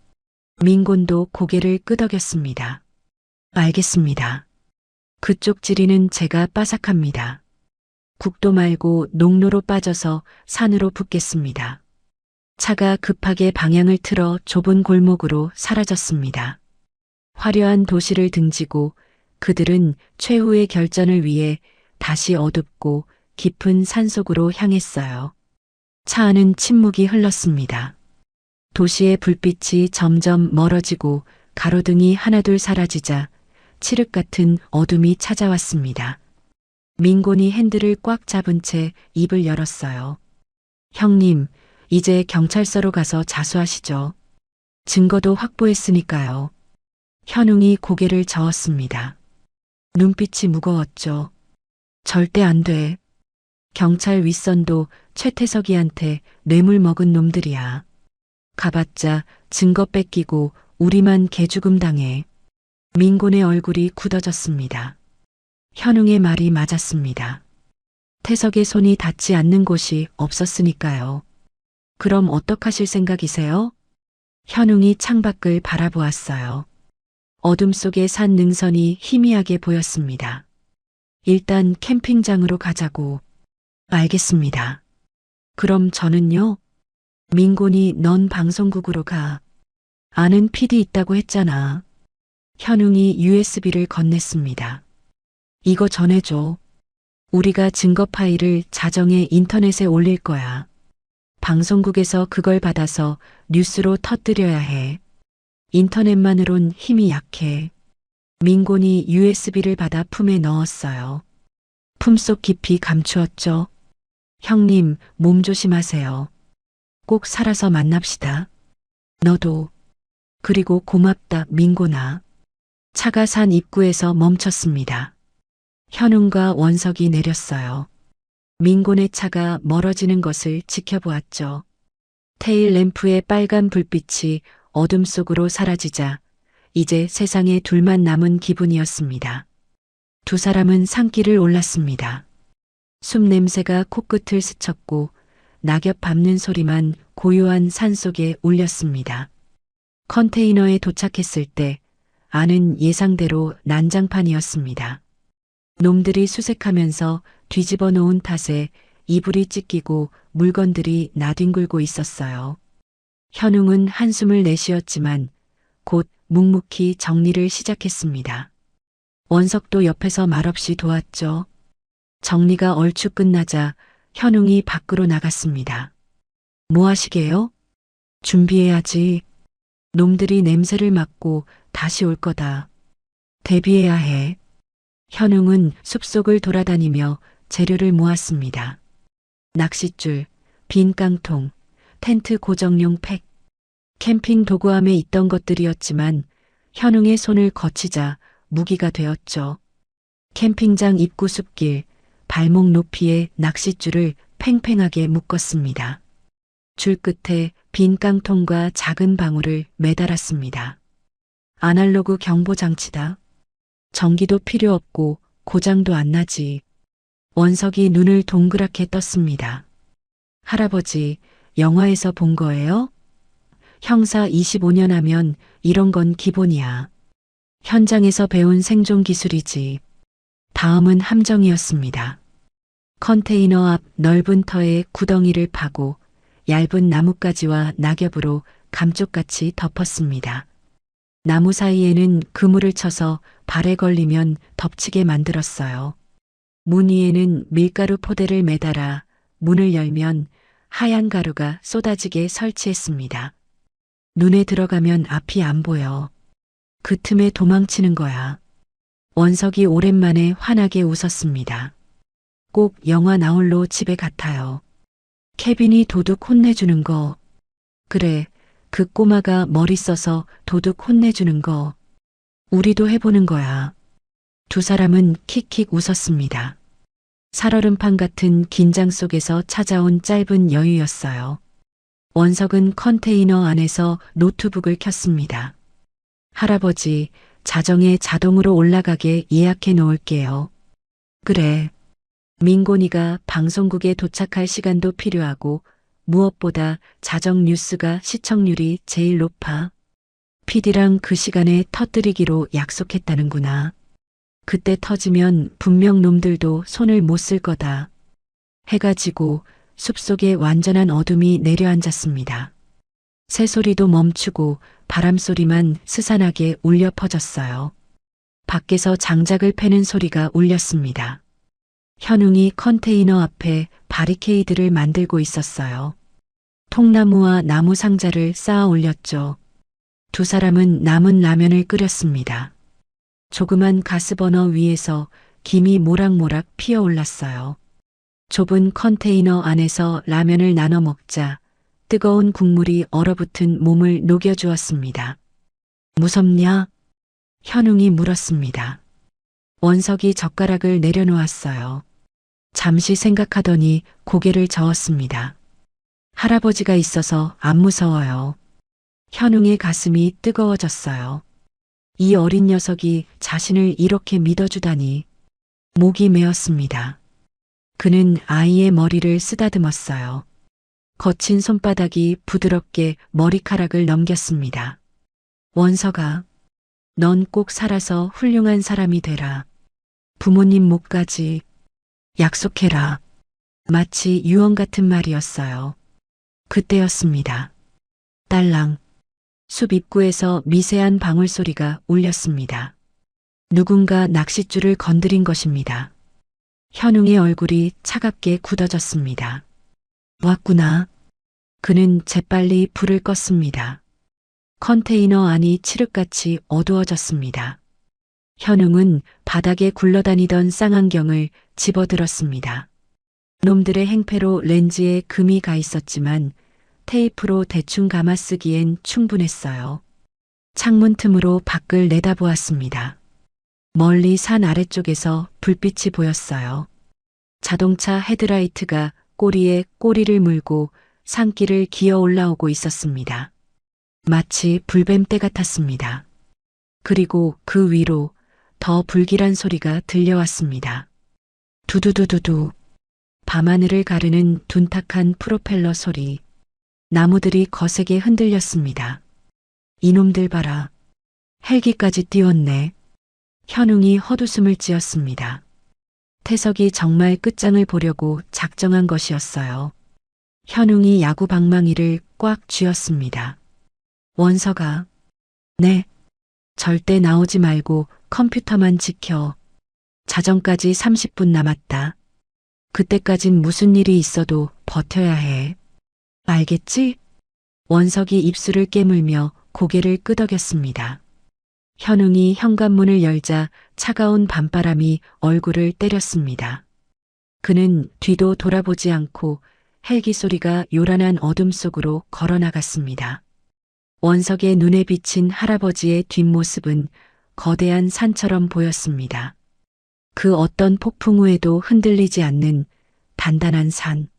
민곤도 고개를 끄덕였습니다. 알겠습니다. 그쪽 지리는 제가 빠삭합니다. 국도 말고 농로로 빠져서 산으로 붙겠습니다. 차가 급하게 방향을 틀어 좁은 골목으로 사라졌습니다. 화려한 도시를 등지고 그들은 최후의 결전을 위해 다시 어둡고 깊은 산속으로 향했어요. 차 안은 침묵이 흘렀습니다. 도시의 불빛이 점점 멀어지고 가로등이 하나둘 사라지자 칠흑 같은 어둠이 찾아왔습니다. 민곤이 핸들을 꽉 잡은 채 입을 열었어요. 형님, 이제 경찰서로 가서 자수하시죠. 증거도 확보했으니까요. 현웅이 고개를 저었습니다. 눈빛이 무거웠죠. 절대 안 돼. 경찰 윗선도 최태석이한테 뇌물 먹은 놈들이야. 가봤자 증거 뺏기고 우리만 개죽음 당해. 민곤의 얼굴이 굳어졌습니다. 현웅의 말이 맞았습니다. 태석의 손이 닿지 않는 곳이 없었으니까요. 그럼 어떡하실 생각이세요? 현웅이 창밖을 바라보았어요. 어둠 속에 산 능선이 희미하게 보였습니다. 일단 캠핑장으로 가자고. 알겠습니다. 그럼 저는요? 민곤이 넌 방송국으로 가. 아는 PD 있다고 했잖아. 현웅이 USB를 건넸습니다. 이거 전해줘. 우리가 증거 파일을 자정에 인터넷에 올릴 거야. 방송국에서 그걸 받아서 뉴스로 터뜨려야 해. 인터넷만으론 힘이 약해. 민곤이 USB를 받아 품에 넣었어요. 품속 깊이 감추었죠. 형님, 몸 조심하세요. 꼭 살아서 만납시다. 너도. 그리고 고맙다, 민곤아. 차가 산 입구에서 멈췄습니다. 현웅과 원석이 내렸어요. 민곤의 차가 멀어지는 것을 지켜보았죠. 테일 램프의 빨간 불빛이 어둠 속으로 사라지자 이제 세상에 둘만 남은 기분이었습니다. 두 사람은 산길을 올랐습니다. 숲 냄새가 코끝을 스쳤고 낙엽 밟는 소리만 고요한 산속에 울렸습니다. 컨테이너에 도착했을 때 안은 예상대로 난장판이었습니다. 놈들이 수색하면서 뒤집어 놓은 탓에 이불이 찢기고 물건들이 나뒹굴고 있었어요. 현웅은 한숨을 내쉬었지만 곧 묵묵히 정리를 시작했습니다. 원석도 옆에서 말없이 도왔죠. 정리가 얼추 끝나자 현웅이 밖으로 나갔습니다. 뭐 하시게요? 준비해야지. 놈들이 냄새를 맡고 다시 올 거다. 대비해야 해. 현웅은 숲속을 돌아다니며 재료를 모았습니다. 낚싯줄, 빈 깡통, 텐트 고정용 팩, 캠핑 도구함에 있던 것들이었지만 현웅의 손을 거치자 무기가 되었죠. 캠핑장 입구 숲길, 발목 높이의 낚싯줄을 팽팽하게 묶었습니다. 줄 끝에 빈 깡통과 작은 방울을 매달았습니다. 아날로그 경보 장치다. 전기도 필요 없고 고장도 안 나지. 원석이 눈을 동그랗게 떴습니다. 할아버지, 영화에서 본 거예요? 형사 25년 하면 이런 건 기본이야. 현장에서 배운 생존 기술이지. 다음은 함정이었습니다. 컨테이너 앞 넓은 터에 구덩이를 파고 얇은 나뭇가지와 낙엽으로 감쪽같이 덮었습니다. 나무 사이에는 그물을 쳐서 발에 걸리면 덮치게 만들었어요. 문 위에는 밀가루 포대를 매달아 문을 열면 하얀 가루가 쏟아지게 설치했습니다. 눈에 들어가면 앞이 안 보여. 그 틈에 도망치는 거야. 원석이 오랜만에 환하게 웃었습니다. 꼭 영화 나홀로 집에 같아요. 케빈이 도둑 혼내주는 거. 그래, 그 꼬마가 머리 써서 도둑 혼내주는 거. 우리도 해보는 거야. 두 사람은 킥킥 웃었습니다. 살얼음판 같은 긴장 속에서 찾아온 짧은 여유였어요. 원석은 컨테이너 안에서 노트북을 켰습니다. 할아버지, 자정에 자동으로 올라가게 예약해 놓을게요. 그래. 민곤이가 방송국에 도착할 시간도 필요하고 무엇보다 자정 뉴스가 시청률이 제일 높아. PD랑 그 시간에 터뜨리기로 약속했다는구나. 그때 터지면 분명 놈들도 손을 못 쓸 거다. 해가 지고 숲속에 완전한 어둠이 내려앉았습니다. 새소리도 멈추고 바람소리만 스산하게 울려 퍼졌어요. 밖에서 장작을 패는 소리가 울렸습니다. 현웅이 컨테이너 앞에 바리케이드를 만들고 있었어요. 통나무와 나무 상자를 쌓아 올렸죠. 두 사람은 남은 라면을 끓였습니다. 조그만 가스버너 위에서 김이 모락모락 피어올랐어요. 좁은 컨테이너 안에서 라면을 나눠 먹자 뜨거운 국물이 얼어붙은 몸을 녹여주었습니다. 무섭냐? 현웅이 물었습니다. 원석이 젓가락을 내려놓았어요. 잠시 생각하더니 고개를 저었습니다. 할아버지가 있어서 안 무서워요. 현웅의 가슴이 뜨거워졌어요. 이 어린 녀석이 자신을 이렇게 믿어주다니. 목이 메었습니다. 그는 아이의 머리를 쓰다듬었어요. 거친 손바닥이 부드럽게 머리카락을 넘겼습니다. 원서가, 넌 꼭 살아서 훌륭한 사람이 되라. 부모님 목까지 약속해라. 마치 유언 같은 말이었어요. 그때였습니다. 딸랑. 숲 입구에서 미세한 방울소리가 울렸습니다. 누군가 낚싯줄을 건드린 것입니다. 현웅의 얼굴이 차갑게 굳어졌습니다. 왔구나. 그는 재빨리 불을 껐습니다. 컨테이너 안이 칠흑같이 어두워졌습니다. 현웅은 바닥에 굴러다니던 쌍안경을 집어들었습니다. 놈들의 행패로 렌즈에 금이 가 있었지만 테이프로 대충 감아쓰기엔 충분했어요. 창문 틈으로 밖을 내다보았습니다. 멀리 산 아래쪽에서 불빛이 보였어요. 자동차 헤드라이트가 꼬리에 꼬리를 물고 산길을 기어 올라오고 있었습니다. 마치 불뱀떼 같았습니다. 그리고 그 위로 더 불길한 소리가 들려왔습니다. 두두두두두. 밤하늘을 가르는 둔탁한 프로펠러 소리. 나무들이 거세게 흔들렸습니다. 이놈들 봐라. 헬기까지 띄웠네. 현웅이 헛웃음을 지었습니다. 태석이 정말 끝장을 보려고 작정한 것이었어요. 현웅이 야구 방망이를 꽉 쥐었습니다. 원서가, 네. 절대 나오지 말고 컴퓨터만 지켜. 자정까지 30분 남았다. 그때까진 무슨 일이 있어도 버텨야 해. 알겠지? 원석이 입술을 깨물며 고개를 끄덕였습니다. 현웅이 현관문을 열자 차가운 밤바람이 얼굴을 때렸습니다. 그는 뒤도 돌아보지 않고 헬기 소리가 요란한 어둠 속으로 걸어나갔습니다. 원석의 눈에 비친 할아버지의 뒷모습은 거대한 산처럼 보였습니다. 그 어떤 폭풍 후에도 흔들리지 않는 단단한 산.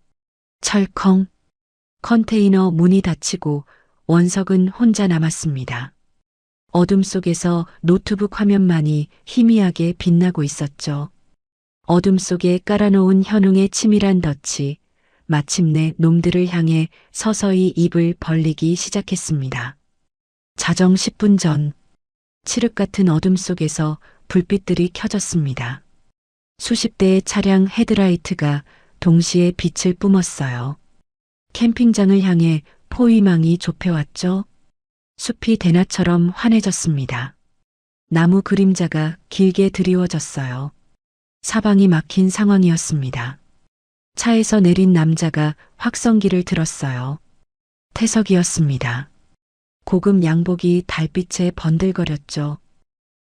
철컹. 컨테이너 문이 닫히고 원석은 혼자 남았습니다. 어둠 속에서 노트북 화면만이 희미하게 빛나고 있었죠. 어둠 속에 깔아놓은 현웅의 치밀한 덫이 마침내 놈들을 향해 서서히 입을 벌리기 시작했습니다. 자정 10분 전, 칠흑 같은 어둠 속에서 불빛들이 켜졌습니다. 수십 대의 차량 헤드라이트가 동시에 빛을 뿜었어요. 캠핑장을 향해 포위망이 좁혀왔죠. 숲이 대낮처럼 환해졌습니다. 나무 그림자가 길게 드리워졌어요. 사방이 막힌 상황이었습니다. 차에서 내린 남자가 확성기를 들었어요. 태석이었습니다. 고급 양복이 달빛에 번들거렸죠.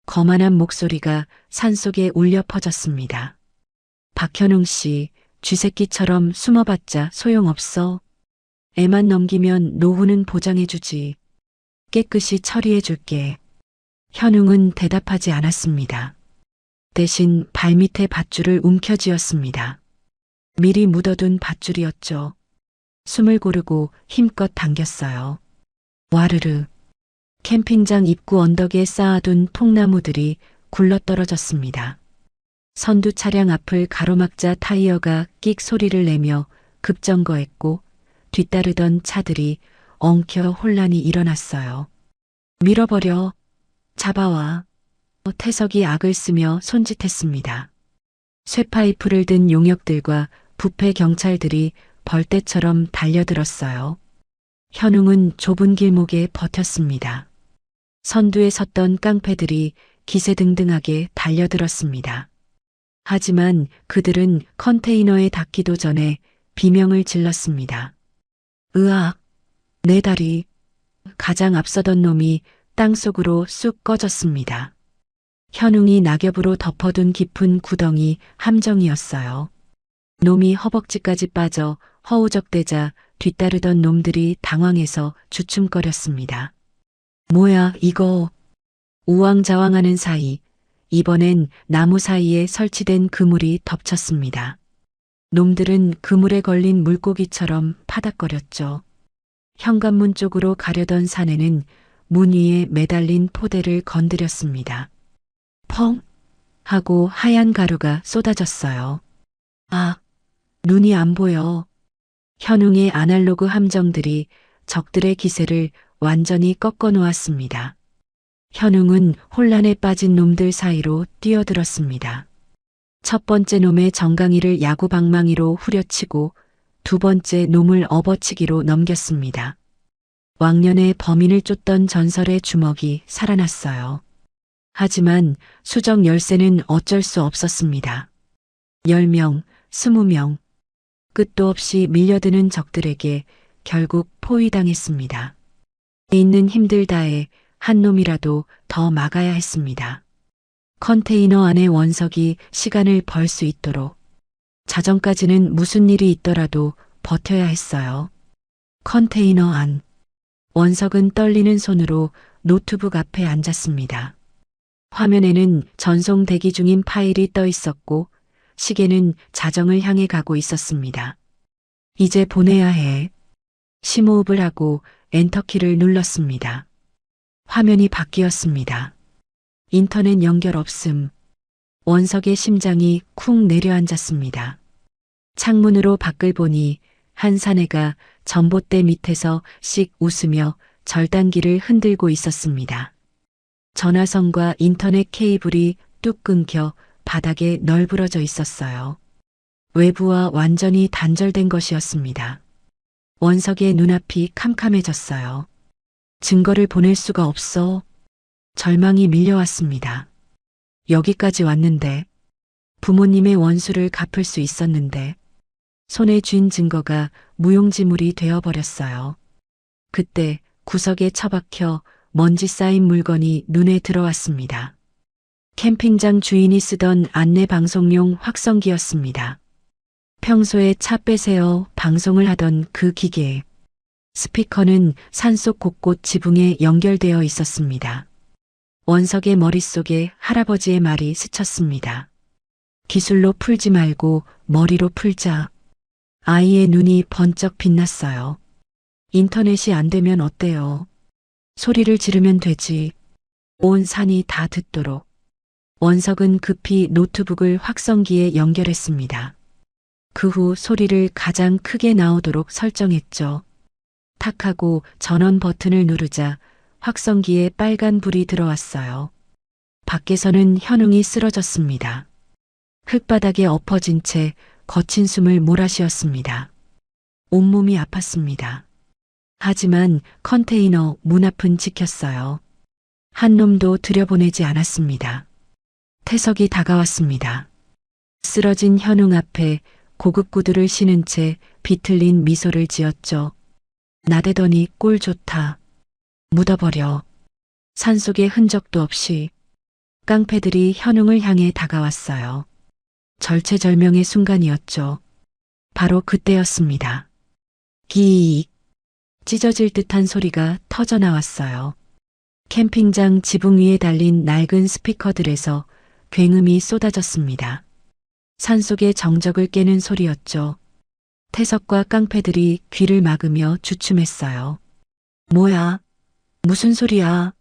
거만한 목소리가 산속에 울려 퍼졌습니다. 박현웅 씨, 쥐새끼처럼 숨어봤자 소용없어. 애만 넘기면 노후는 보장해주지. 깨끗이 처리해줄게. 현웅은 대답하지 않았습니다. 대신 발밑에 밧줄을 움켜쥐었습니다. 미리 묻어둔 밧줄이었죠. 숨을 고르고 힘껏 당겼어요. 와르르. 캠핑장 입구 언덕에 쌓아둔 통나무들이 굴러떨어졌습니다. 선두 차량 앞을 가로막자 타이어가 끽 소리를 내며 급정거했고 뒤따르던 차들이 엉켜 혼란이 일어났어요. 밀어버려. 잡아와. 태석이 악을 쓰며 손짓했습니다. 쇠파이프를 든 용역들과 부패 경찰들이 벌떼처럼 달려들었어요. 현웅은 좁은 길목에 버텼습니다. 선두에 섰던 깡패들이 기세등등하게 달려들었습니다. 하지만 그들은 컨테이너에 닿기도 전에 비명을 질렀습니다. 으악! 내 다리! 가장 앞서던 놈이 땅속으로 쑥 꺼졌습니다. 현웅이 낙엽으로 덮어둔 깊은 구덩이 함정이었어요. 놈이 허벅지까지 빠져 허우적대자 뒤따르던 놈들이 당황해서 주춤거렸습니다. 뭐야 이거. 우왕좌왕하는 사이 이번엔 나무 사이에 설치된 그물이 덮쳤습니다. 놈들은 그물에 걸린 물고기처럼 파닥거렸죠. 현관문 쪽으로 가려던 사내는 문 위에 매달린 포대를 건드렸습니다. 펑! 하고 하얀 가루가 쏟아졌어요. 아, 눈이 안 보여. 현웅의 아날로그 함정들이 적들의 기세를 완전히 꺾어 놓았습니다. 현웅은 혼란에 빠진 놈들 사이로 뛰어들었습니다. 첫 번째 놈의 정강이를 야구방망이로 후려치고 두 번째 놈을 업어치기로 넘겼습니다. 왕년에 범인을 쫓던 전설의 주먹이 살아났어요. 하지만 수정 열쇠는 어쩔 수 없었습니다. 10명, 20명, 끝도 없이 밀려드는 적들에게 결국 포위당했습니다. 있는 힘들 다해 한 놈이라도 더 막아야 했습니다. 컨테이너 안에 원석이 시간을 벌 수 있도록 자정까지는 무슨 일이 있더라도 버텨야 했어요. 컨테이너 안. 원석은 떨리는 손으로 노트북 앞에 앉았습니다. 화면에는 전송 대기 중인 파일이 떠 있었고 시계는 자정을 향해 가고 있었습니다. 이제 보내야 해. 심호흡을 하고 엔터키를 눌렀습니다. 화면이 바뀌었습니다. 인터넷 연결 없음. 원석의 심장이 쿵 내려앉았습니다. 창문으로 밖을 보니 한 사내가 전봇대 밑에서 씩 웃으며 절단기를 흔들고 있었습니다. 전화선과 인터넷 케이블이 뚝 끊겨 바닥에 널브러져 있었어요. 외부와 완전히 단절된 것이었습니다. 원석의 눈앞이 캄캄해졌어요. 증거를 보낼 수가 없어. 절망이 밀려왔습니다. 여기까지 왔는데, 부모님의 원수를 갚을 수 있었는데, 손에 쥔 증거가 무용지물이 되어버렸어요. 그때 구석에 처박혀 먼지 쌓인 물건이 눈에 들어왔습니다. 캠핑장 주인이 쓰던 안내방송용 확성기였습니다. 평소에 차 빼세요 방송을 하던 그 기계. 스피커는 산속 곳곳 지붕에 연결되어 있었습니다. 원석의 머릿속에 할아버지의 말이 스쳤습니다. 기술로 풀지 말고 머리로 풀자. 아이의 눈이 번쩍 빛났어요. 인터넷이 안 되면 어때요? 소리를 지르면 되지. 온 산이 다 듣도록. 원석은 급히 노트북을 확성기에 연결했습니다. 그 후 소리를 가장 크게 나오도록 설정했죠. 탁 하고 전원 버튼을 누르자 확성기에 빨간 불이 들어왔어요. 밖에서는 현웅이 쓰러졌습니다. 흙바닥에 엎어진 채 거친 숨을 몰아쉬었습니다. 온몸이 아팠습니다. 하지만 컨테이너 문 앞은 지켰어요. 한 놈도 들여보내지 않았습니다. 태석이 다가왔습니다. 쓰러진 현웅 앞에 고급 구두를 신은 채 비틀린 미소를 지었죠. 나대더니 꼴 좋다. 묻어버려. 산속에 흔적도 없이. 깡패들이 현웅을 향해 다가왔어요. 절체절명의 순간이었죠. 바로 그때였습니다. 기익. 찢어질 듯한 소리가 터져 나왔어요. 캠핑장 지붕 위에 달린 낡은 스피커들에서 굉음이 쏟아졌습니다. 산속의 정적을 깨는 소리였죠. 태석과 깡패들이 귀를 막으며 주춤했어요. 뭐야? 무슨 소리야?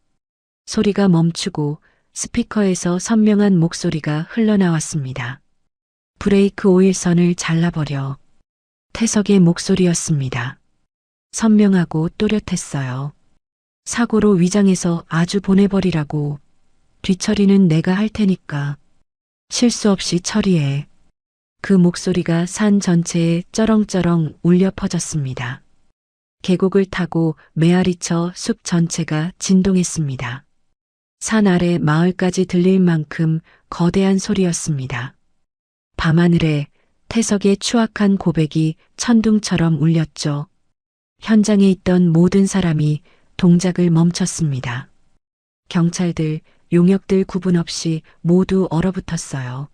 소리가 멈추고 스피커에서 선명한 목소리가 흘러나왔습니다. 브레이크 오일선을 잘라버려. 태석의 목소리였습니다. 선명하고 또렷했어요. 사고로 위장해서 아주 보내버리라고. 뒤처리는 내가 할 테니까. 실수 없이 처리해. 그 목소리가 산 전체에 쩌렁쩌렁 울려 퍼졌습니다. 계곡을 타고 메아리쳐 숲 전체가 진동했습니다. 산 아래 마을까지 들릴 만큼 거대한 소리였습니다. 밤하늘에 태석의 추악한 고백이 천둥처럼 울렸죠. 현장에 있던 모든 사람이 동작을 멈췄습니다. 경찰들, 용역들 구분 없이 모두 얼어붙었어요.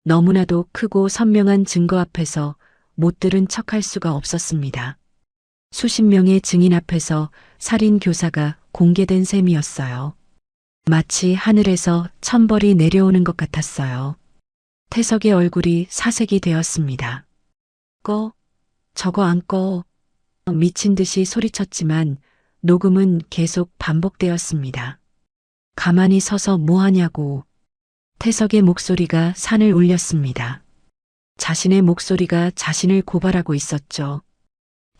너무나도 크고 선명한 증거 앞에서 못 들은 척할 수가 없었습니다. 수십 명의 증인 앞에서 살인 교사가 공개된 셈이었어요. 마치 하늘에서 천벌이 내려오는 것 같았어요. 태석의 얼굴이 사색이 되었습니다. 꺼? 저거 안 꺼? 미친 듯이 소리쳤지만 녹음은 계속 반복되었습니다. 가만히 서서 뭐 하냐고. 태석의 목소리가 산을 울렸습니다. 자신의 목소리가 자신을 고발하고 있었죠.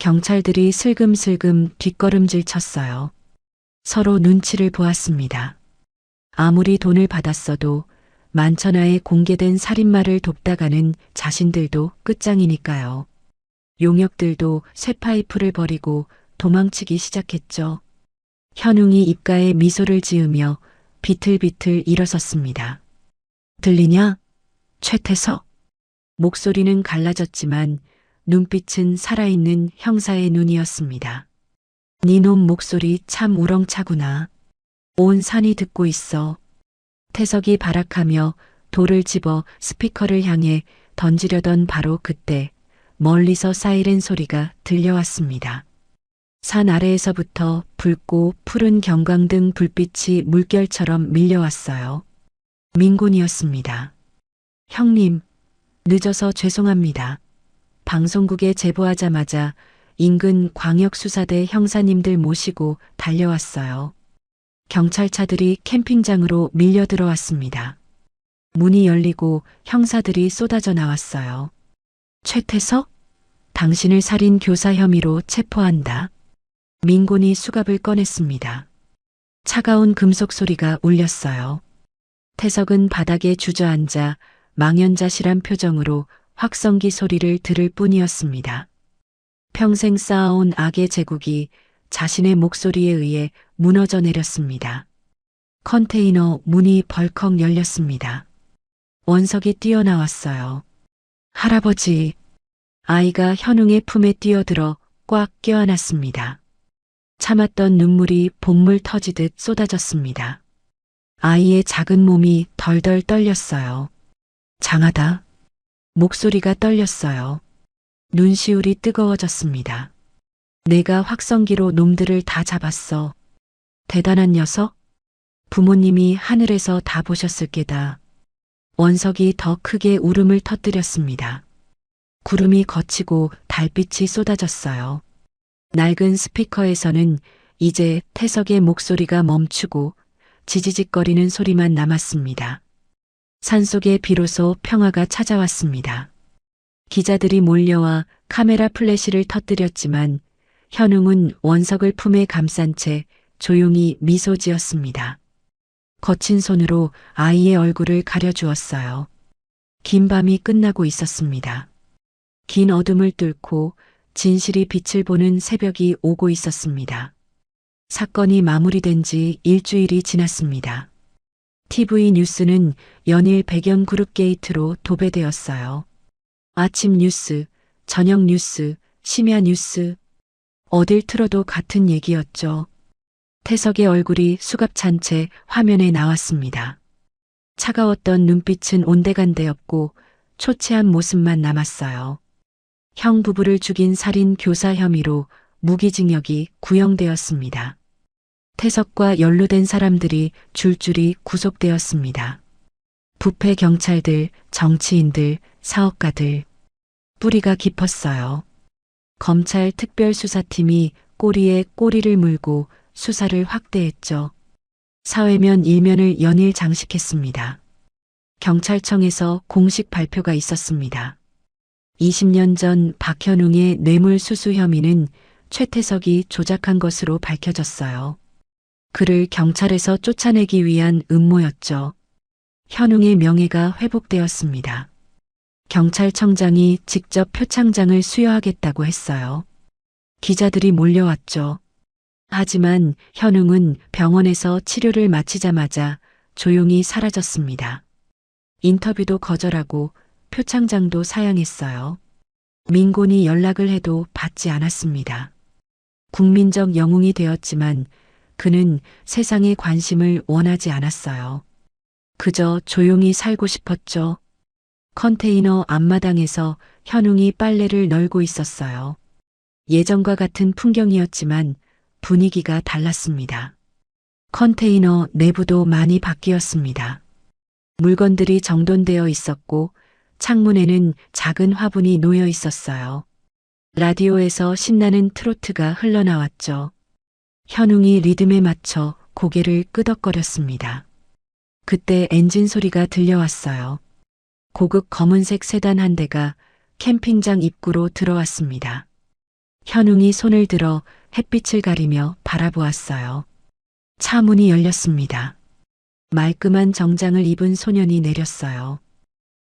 경찰들이 슬금슬금 뒷걸음질 쳤어요. 서로 눈치를 보았습니다. 아무리 돈을 받았어도 만천하에 공개된 살인마를 돕다가는 자신들도 끝장이니까요. 용역들도 쇠파이프를 버리고 도망치기 시작했죠. 현웅이 입가에 미소를 지으며 비틀비틀 일어섰습니다. 들리냐? 최태석. 목소리는 갈라졌지만 눈빛은 살아있는 형사의 눈이었습니다. 니놈 목소리 참 우렁차구나. 온 산이 듣고 있어. 태석이 발악하며 돌을 집어 스피커를 향해 던지려던 바로 그때 멀리서 사이렌 소리가 들려왔습니다. 산 아래에서부터 붉고 푸른 경광등 불빛이 물결처럼 밀려왔어요. 민곤이었습니다. 형님, 늦어서 죄송합니다. 방송국에 제보하자마자 인근 광역수사대 형사님들 모시고 달려왔어요. 경찰차들이 캠핑장으로 밀려 들어왔습니다. 문이 열리고 형사들이 쏟아져 나왔어요. 최태석? 당신을 살인 교사 혐의로 체포한다. 민곤이 수갑을 꺼냈습니다. 차가운 금속 소리가 울렸어요. 태석은 바닥에 주저앉아 망연자실한 표정으로 확성기 소리를 들을 뿐이었습니다. 평생 쌓아온 악의 제국이 자신의 목소리에 의해 무너져 내렸습니다. 컨테이너 문이 벌컥 열렸습니다. 원석이 뛰어나왔어요. 할아버지. 아이가 현웅의 품에 뛰어들어 꽉 껴안았습니다. 참았던 눈물이 본물 터지듯 쏟아졌습니다. 아이의 작은 몸이 덜덜 떨렸어요. 장하다. 목소리가 떨렸어요. 눈시울이 뜨거워졌습니다. 내가 확성기로 놈들을 다 잡았어. 대단한 녀석? 부모님이 하늘에서 다 보셨을 게다. 원석이 더 크게 울음을 터뜨렸습니다. 구름이 걷히고 달빛이 쏟아졌어요. 낡은 스피커에서는 이제 태석의 목소리가 멈추고 지지직거리는 소리만 남았습니다. 산속에 비로소 평화가 찾아왔습니다. 기자들이 몰려와 카메라 플래시를 터뜨렸지만 현웅은 원석을 품에 감싼 채 조용히 미소 지었습니다. 거친 손으로 아이의 얼굴을 가려주었어요. 긴 밤이 끝나고 있었습니다. 긴 어둠을 뚫고 진실이 빛을 보는 새벽이 오고 있었습니다. 사건이 마무리된 지 일주일이 지났습니다. TV 뉴스는 연일 배경 그룹 게이트로 도배되었어요. 아침 뉴스, 저녁 뉴스, 심야 뉴스. 어딜 틀어도 같은 얘기였죠. 태석의 얼굴이 수갑찬 채 화면에 나왔습니다. 차가웠던 눈빛은 온데간데였고 초췌한 모습만 남았어요. 형 부부를 죽인 살인 교사 혐의로 무기징역이 구형되었습니다. 태석과 연루된 사람들이 줄줄이 구속되었습니다. 부패 경찰들, 정치인들, 사업가들. 뿌리가 깊었어요. 검찰 특별수사팀이 꼬리에 꼬리를 물고 수사를 확대했죠. 사회면 일면을 연일 장식했습니다. 경찰청에서 공식 발표가 있었습니다. 20년 전 박현웅의 뇌물수수 혐의는 최태석이 조작한 것으로 밝혀졌어요. 그를 경찰에서 쫓아내기 위한 음모였죠. 현웅의 명예가 회복되었습니다. 경찰청장이 직접 표창장을 수여하겠다고 했어요. 기자들이 몰려왔죠. 하지만 현웅은 병원에서 치료를 마치자마자 조용히 사라졌습니다. 인터뷰도 거절하고 표창장도 사양했어요. 민곤이 연락을 해도 받지 않았습니다. 국민적 영웅이 되었지만 그는 세상의 관심을 원하지 않았어요. 그저 조용히 살고 싶었죠. 컨테이너 앞마당에서 현웅이 빨래를 널고 있었어요. 예전과 같은 풍경이었지만 분위기가 달랐습니다. 컨테이너 내부도 많이 바뀌었습니다. 물건들이 정돈되어 있었고 창문에는 작은 화분이 놓여 있었어요. 라디오에서 신나는 트로트가 흘러나왔죠. 현웅이 리듬에 맞춰 고개를 끄덕거렸습니다. 그때 엔진 소리가 들려왔어요. 고급 검은색 세단 한 대가 캠핑장 입구로 들어왔습니다. 현웅이 손을 들어 햇빛을 가리며 바라보았어요. 차 문이 열렸습니다. 말끔한 정장을 입은 소년이 내렸어요.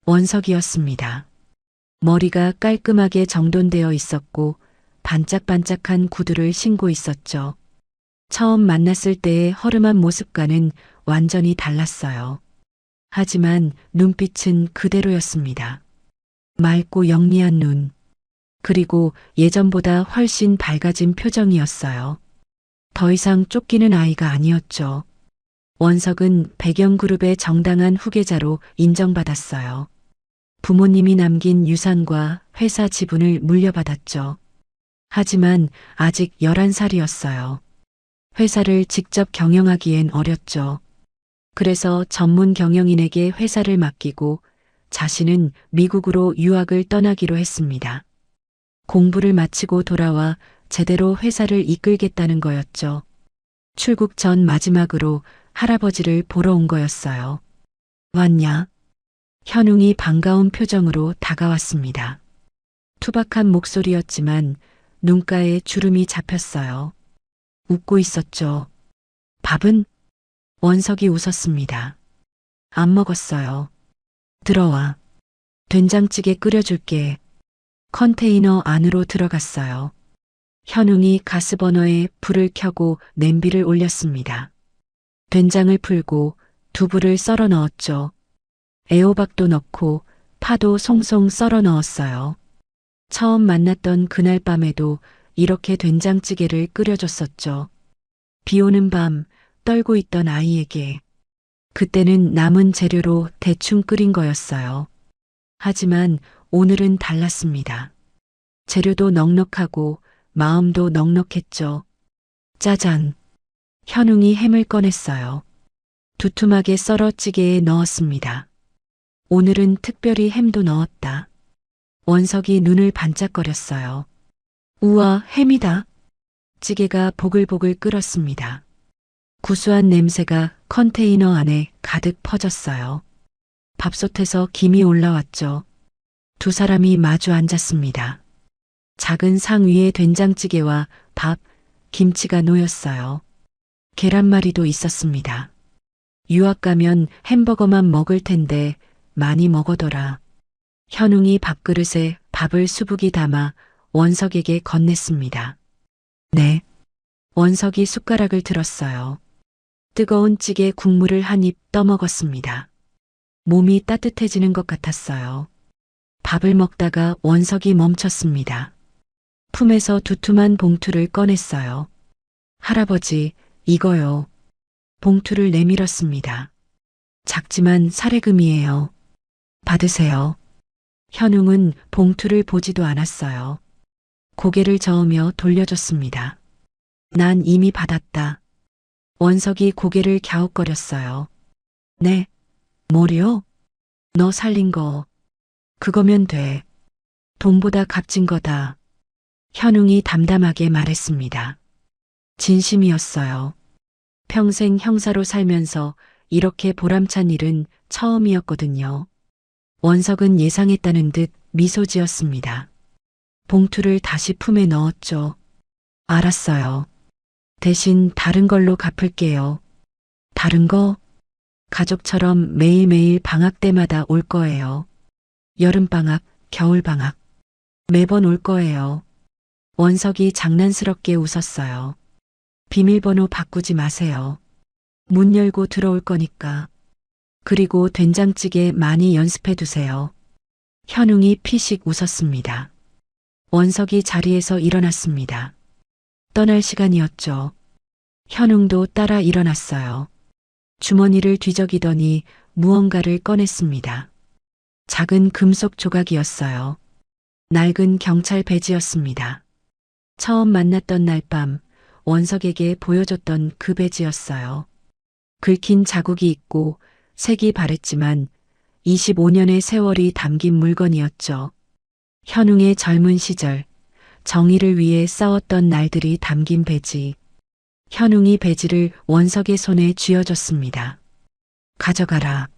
원석이었습니다. 머리가 깔끔하게 정돈되어 있었고 반짝반짝한 구두를 신고 있었죠. 처음 만났을 때의 허름한 모습과는 완전히 달랐어요. 하지만 눈빛은 그대로였습니다. 맑고 영리한 눈, 그리고 예전보다 훨씬 밝아진 표정이었어요. 더 이상 쫓기는 아이가 아니었죠. 원석은 백영그룹의 정당한 후계자로 인정받았어요. 부모님이 남긴 유산과 회사 지분을 물려받았죠. 하지만 아직 11살이었어요. 회사를 직접 경영하기엔 어렸죠. 그래서 전문 경영인에게 회사를 맡기고 자신은 미국으로 유학을 떠나기로 했습니다. 공부를 마치고 돌아와 제대로 회사를 이끌겠다는 거였죠. 출국 전 마지막으로 할아버지를 보러 온 거였어요. 왔냐? 현웅이 반가운 표정으로 다가왔습니다. 투박한 목소리였지만 눈가에 주름이 잡혔어요. 웃고 있었죠. 밥은? 원석이 웃었습니다. 안 먹었어요. 들어와. 된장찌개 끓여줄게. 컨테이너 안으로 들어갔어요. 현웅이 가스버너에 불을 켜고 냄비를 올렸습니다. 된장을 풀고 두부를 썰어 넣었죠. 애호박도 넣고 파도 송송 썰어 넣었어요. 처음 만났던 그날 밤에도 이렇게 된장찌개를 끓여줬었죠. 비 오는 밤 떨고 있던 아이에게. 그때는 남은 재료로 대충 끓인 거였어요. 하지만 오늘은 달랐습니다. 재료도 넉넉하고 마음도 넉넉했죠. 짜잔. 현웅이 햄을 꺼냈어요. 두툼하게 썰어 찌개에 넣었습니다. 오늘은 특별히 햄도 넣었다. 원석이 눈을 반짝거렸어요. 우와, 햄이다. 찌개가 보글보글 끓었습니다. 구수한 냄새가 컨테이너 안에 가득 퍼졌어요. 밥솥에서 김이 올라왔죠. 두 사람이 마주 앉았습니다. 작은 상 위에 된장찌개와 밥, 김치가 놓였어요. 계란말이도 있었습니다. 유학 가면 햄버거만 먹을 텐데 많이 먹어둬라. 현웅이 밥그릇에 밥을 수북이 담아 원석에게 건넸습니다. 네. 원석이 숟가락을 들었어요. 뜨거운 찌개 국물을 한 입 떠먹었습니다. 몸이 따뜻해지는 것 같았어요. 밥을 먹다가 원석이 멈췄습니다. 품에서 두툼한 봉투를 꺼냈어요. 할아버지, 이거요. 봉투를 내밀었습니다. 작지만 사례금이에요. 받으세요. 현웅은 봉투를 보지도 않았어요. 고개를 저으며 돌려줬습니다. 난 이미 받았다. 원석이 고개를 갸웃거렸어요. 네. 뭐요? 너 살린 거. 그거면 돼. 돈보다 값진 거다. 현웅이 담담하게 말했습니다. 진심이었어요. 평생 형사로 살면서 이렇게 보람찬 일은 처음이었거든요. 원석은 예상했다는 듯 미소 지었습니다. 봉투를 다시 품에 넣었죠. 알았어요. 대신 다른 걸로 갚을게요. 다른 거? 가족처럼 매일매일 방학 때마다 올 거예요. 여름방학, 겨울방학. 매번 올 거예요. 원석이 장난스럽게 웃었어요. 비밀번호 바꾸지 마세요. 문 열고 들어올 거니까. 그리고 된장찌개 많이 연습해 두세요. 현웅이 피식 웃었습니다. 원석이 자리에서 일어났습니다. 떠날 시간이었죠. 현웅도 따라 일어났어요. 주머니를 뒤적이더니 무언가를 꺼냈습니다. 작은 금속 조각이었어요. 낡은 경찰 배지였습니다. 처음 만났던 날 밤 원석에게 보여줬던 그 배지였어요. 긁힌 자국이 있고 색이 바랬지만 25년의 세월이 담긴 물건이었죠. 현웅의 젊은 시절, 정의를 위해 싸웠던 날들이 담긴 배지. 현웅이 배지를 원석의 손에 쥐어줬습니다. 가져가라.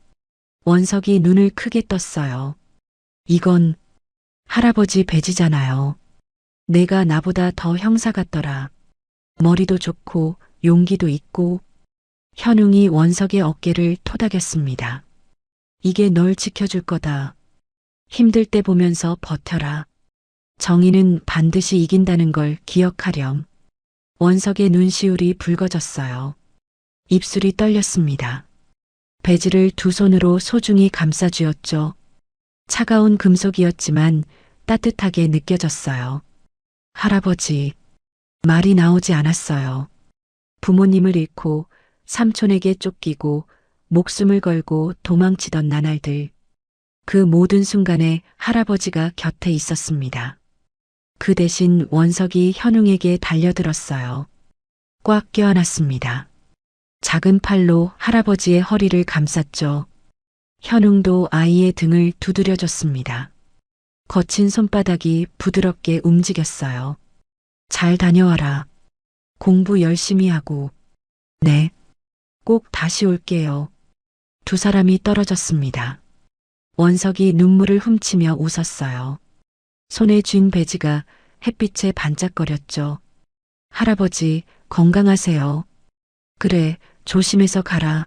원석이 눈을 크게 떴어요. 이건 할아버지 배지잖아요. 내가 나보다 더 형사 같더라. 머리도 좋고 용기도 있고. 현웅이 원석의 어깨를 토닥였습니다. 이게 널 지켜줄 거다. 힘들 때 보면서 버텨라. 정의는 반드시 이긴다는 걸 기억하렴. 원석의 눈시울이 붉어졌어요. 입술이 떨렸습니다. 배지를 두 손으로 소중히 감싸쥐었죠. 차가운 금속이었지만 따뜻하게 느껴졌어요. 할아버지, 말이 나오지 않았어요. 부모님을 잃고 삼촌에게 쫓기고 목숨을 걸고 도망치던 나날들. 그 모든 순간에 할아버지가 곁에 있었습니다. 그 대신 원석이 현웅에게 달려들었어요. 꽉 껴안았습니다. 작은 팔로 할아버지의 허리를 감쌌죠. 현웅도 아이의 등을 두드려줬습니다. 거친 손바닥이 부드럽게 움직였어요. 잘 다녀와라. 공부 열심히 하고. 네. 꼭 다시 올게요. 두 사람이 떨어졌습니다. 원석이 눈물을 훔치며 웃었어요. 손에 쥔 배지가 햇빛에 반짝거렸죠. 할아버지, 건강하세요. 그래, 조심해서 가라.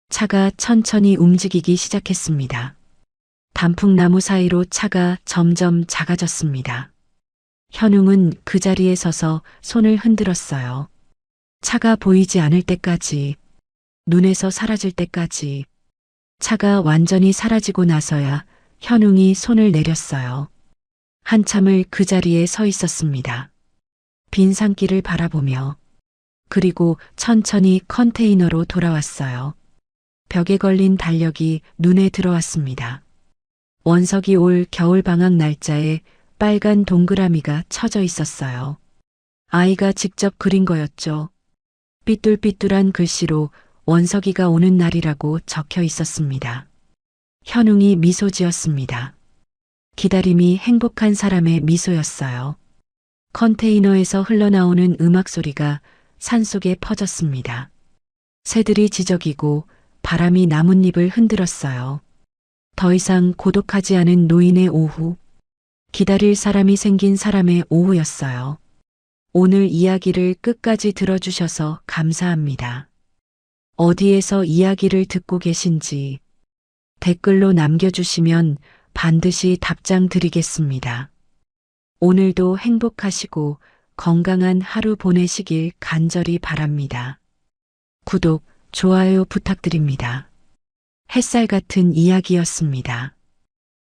차가 천천히 움직이기 시작했습니다. 단풍나무 사이로 차가 점점 작아졌습니다. 현웅은 그 자리에 서서 손을 흔들었어요. 차가 보이지 않을 때까지, 눈에서 사라질 때까지. 차가 완전히 사라지고 나서야 현웅이 손을 내렸어요. 한참을 그 자리에 서 있었습니다. 빈 산길을 바라보며. 그리고 천천히 컨테이너로 돌아왔어요. 벽에 걸린 달력이 눈에 들어왔습니다. 원석이 올 겨울방학 날짜에 빨간 동그라미가 쳐져 있었어요. 아이가 직접 그린 거였죠. 삐뚤삐뚤한 글씨로 원석이가 오는 날이라고 적혀 있었습니다. 현웅이 미소 지었습니다. 기다림이 행복한 사람의 미소였어요. 컨테이너에서 흘러나오는 음악 소리가 산속에 퍼졌습니다. 새들이 지저귀고 바람이 나뭇잎을 흔들었어요. 더 이상 고독하지 않은 노인의 오후, 기다릴 사람이 생긴 사람의 오후였어요. 오늘 이야기를 끝까지 들어주셔서 감사합니다. 어디에서 이야기를 듣고 계신지 댓글로 남겨주시면 반드시 답장 드리겠습니다. 오늘도 행복하시고 건강한 하루 보내시길 간절히 바랍니다. 구독, 좋아요 부탁드립니다. 햇살 같은 이야기였습니다.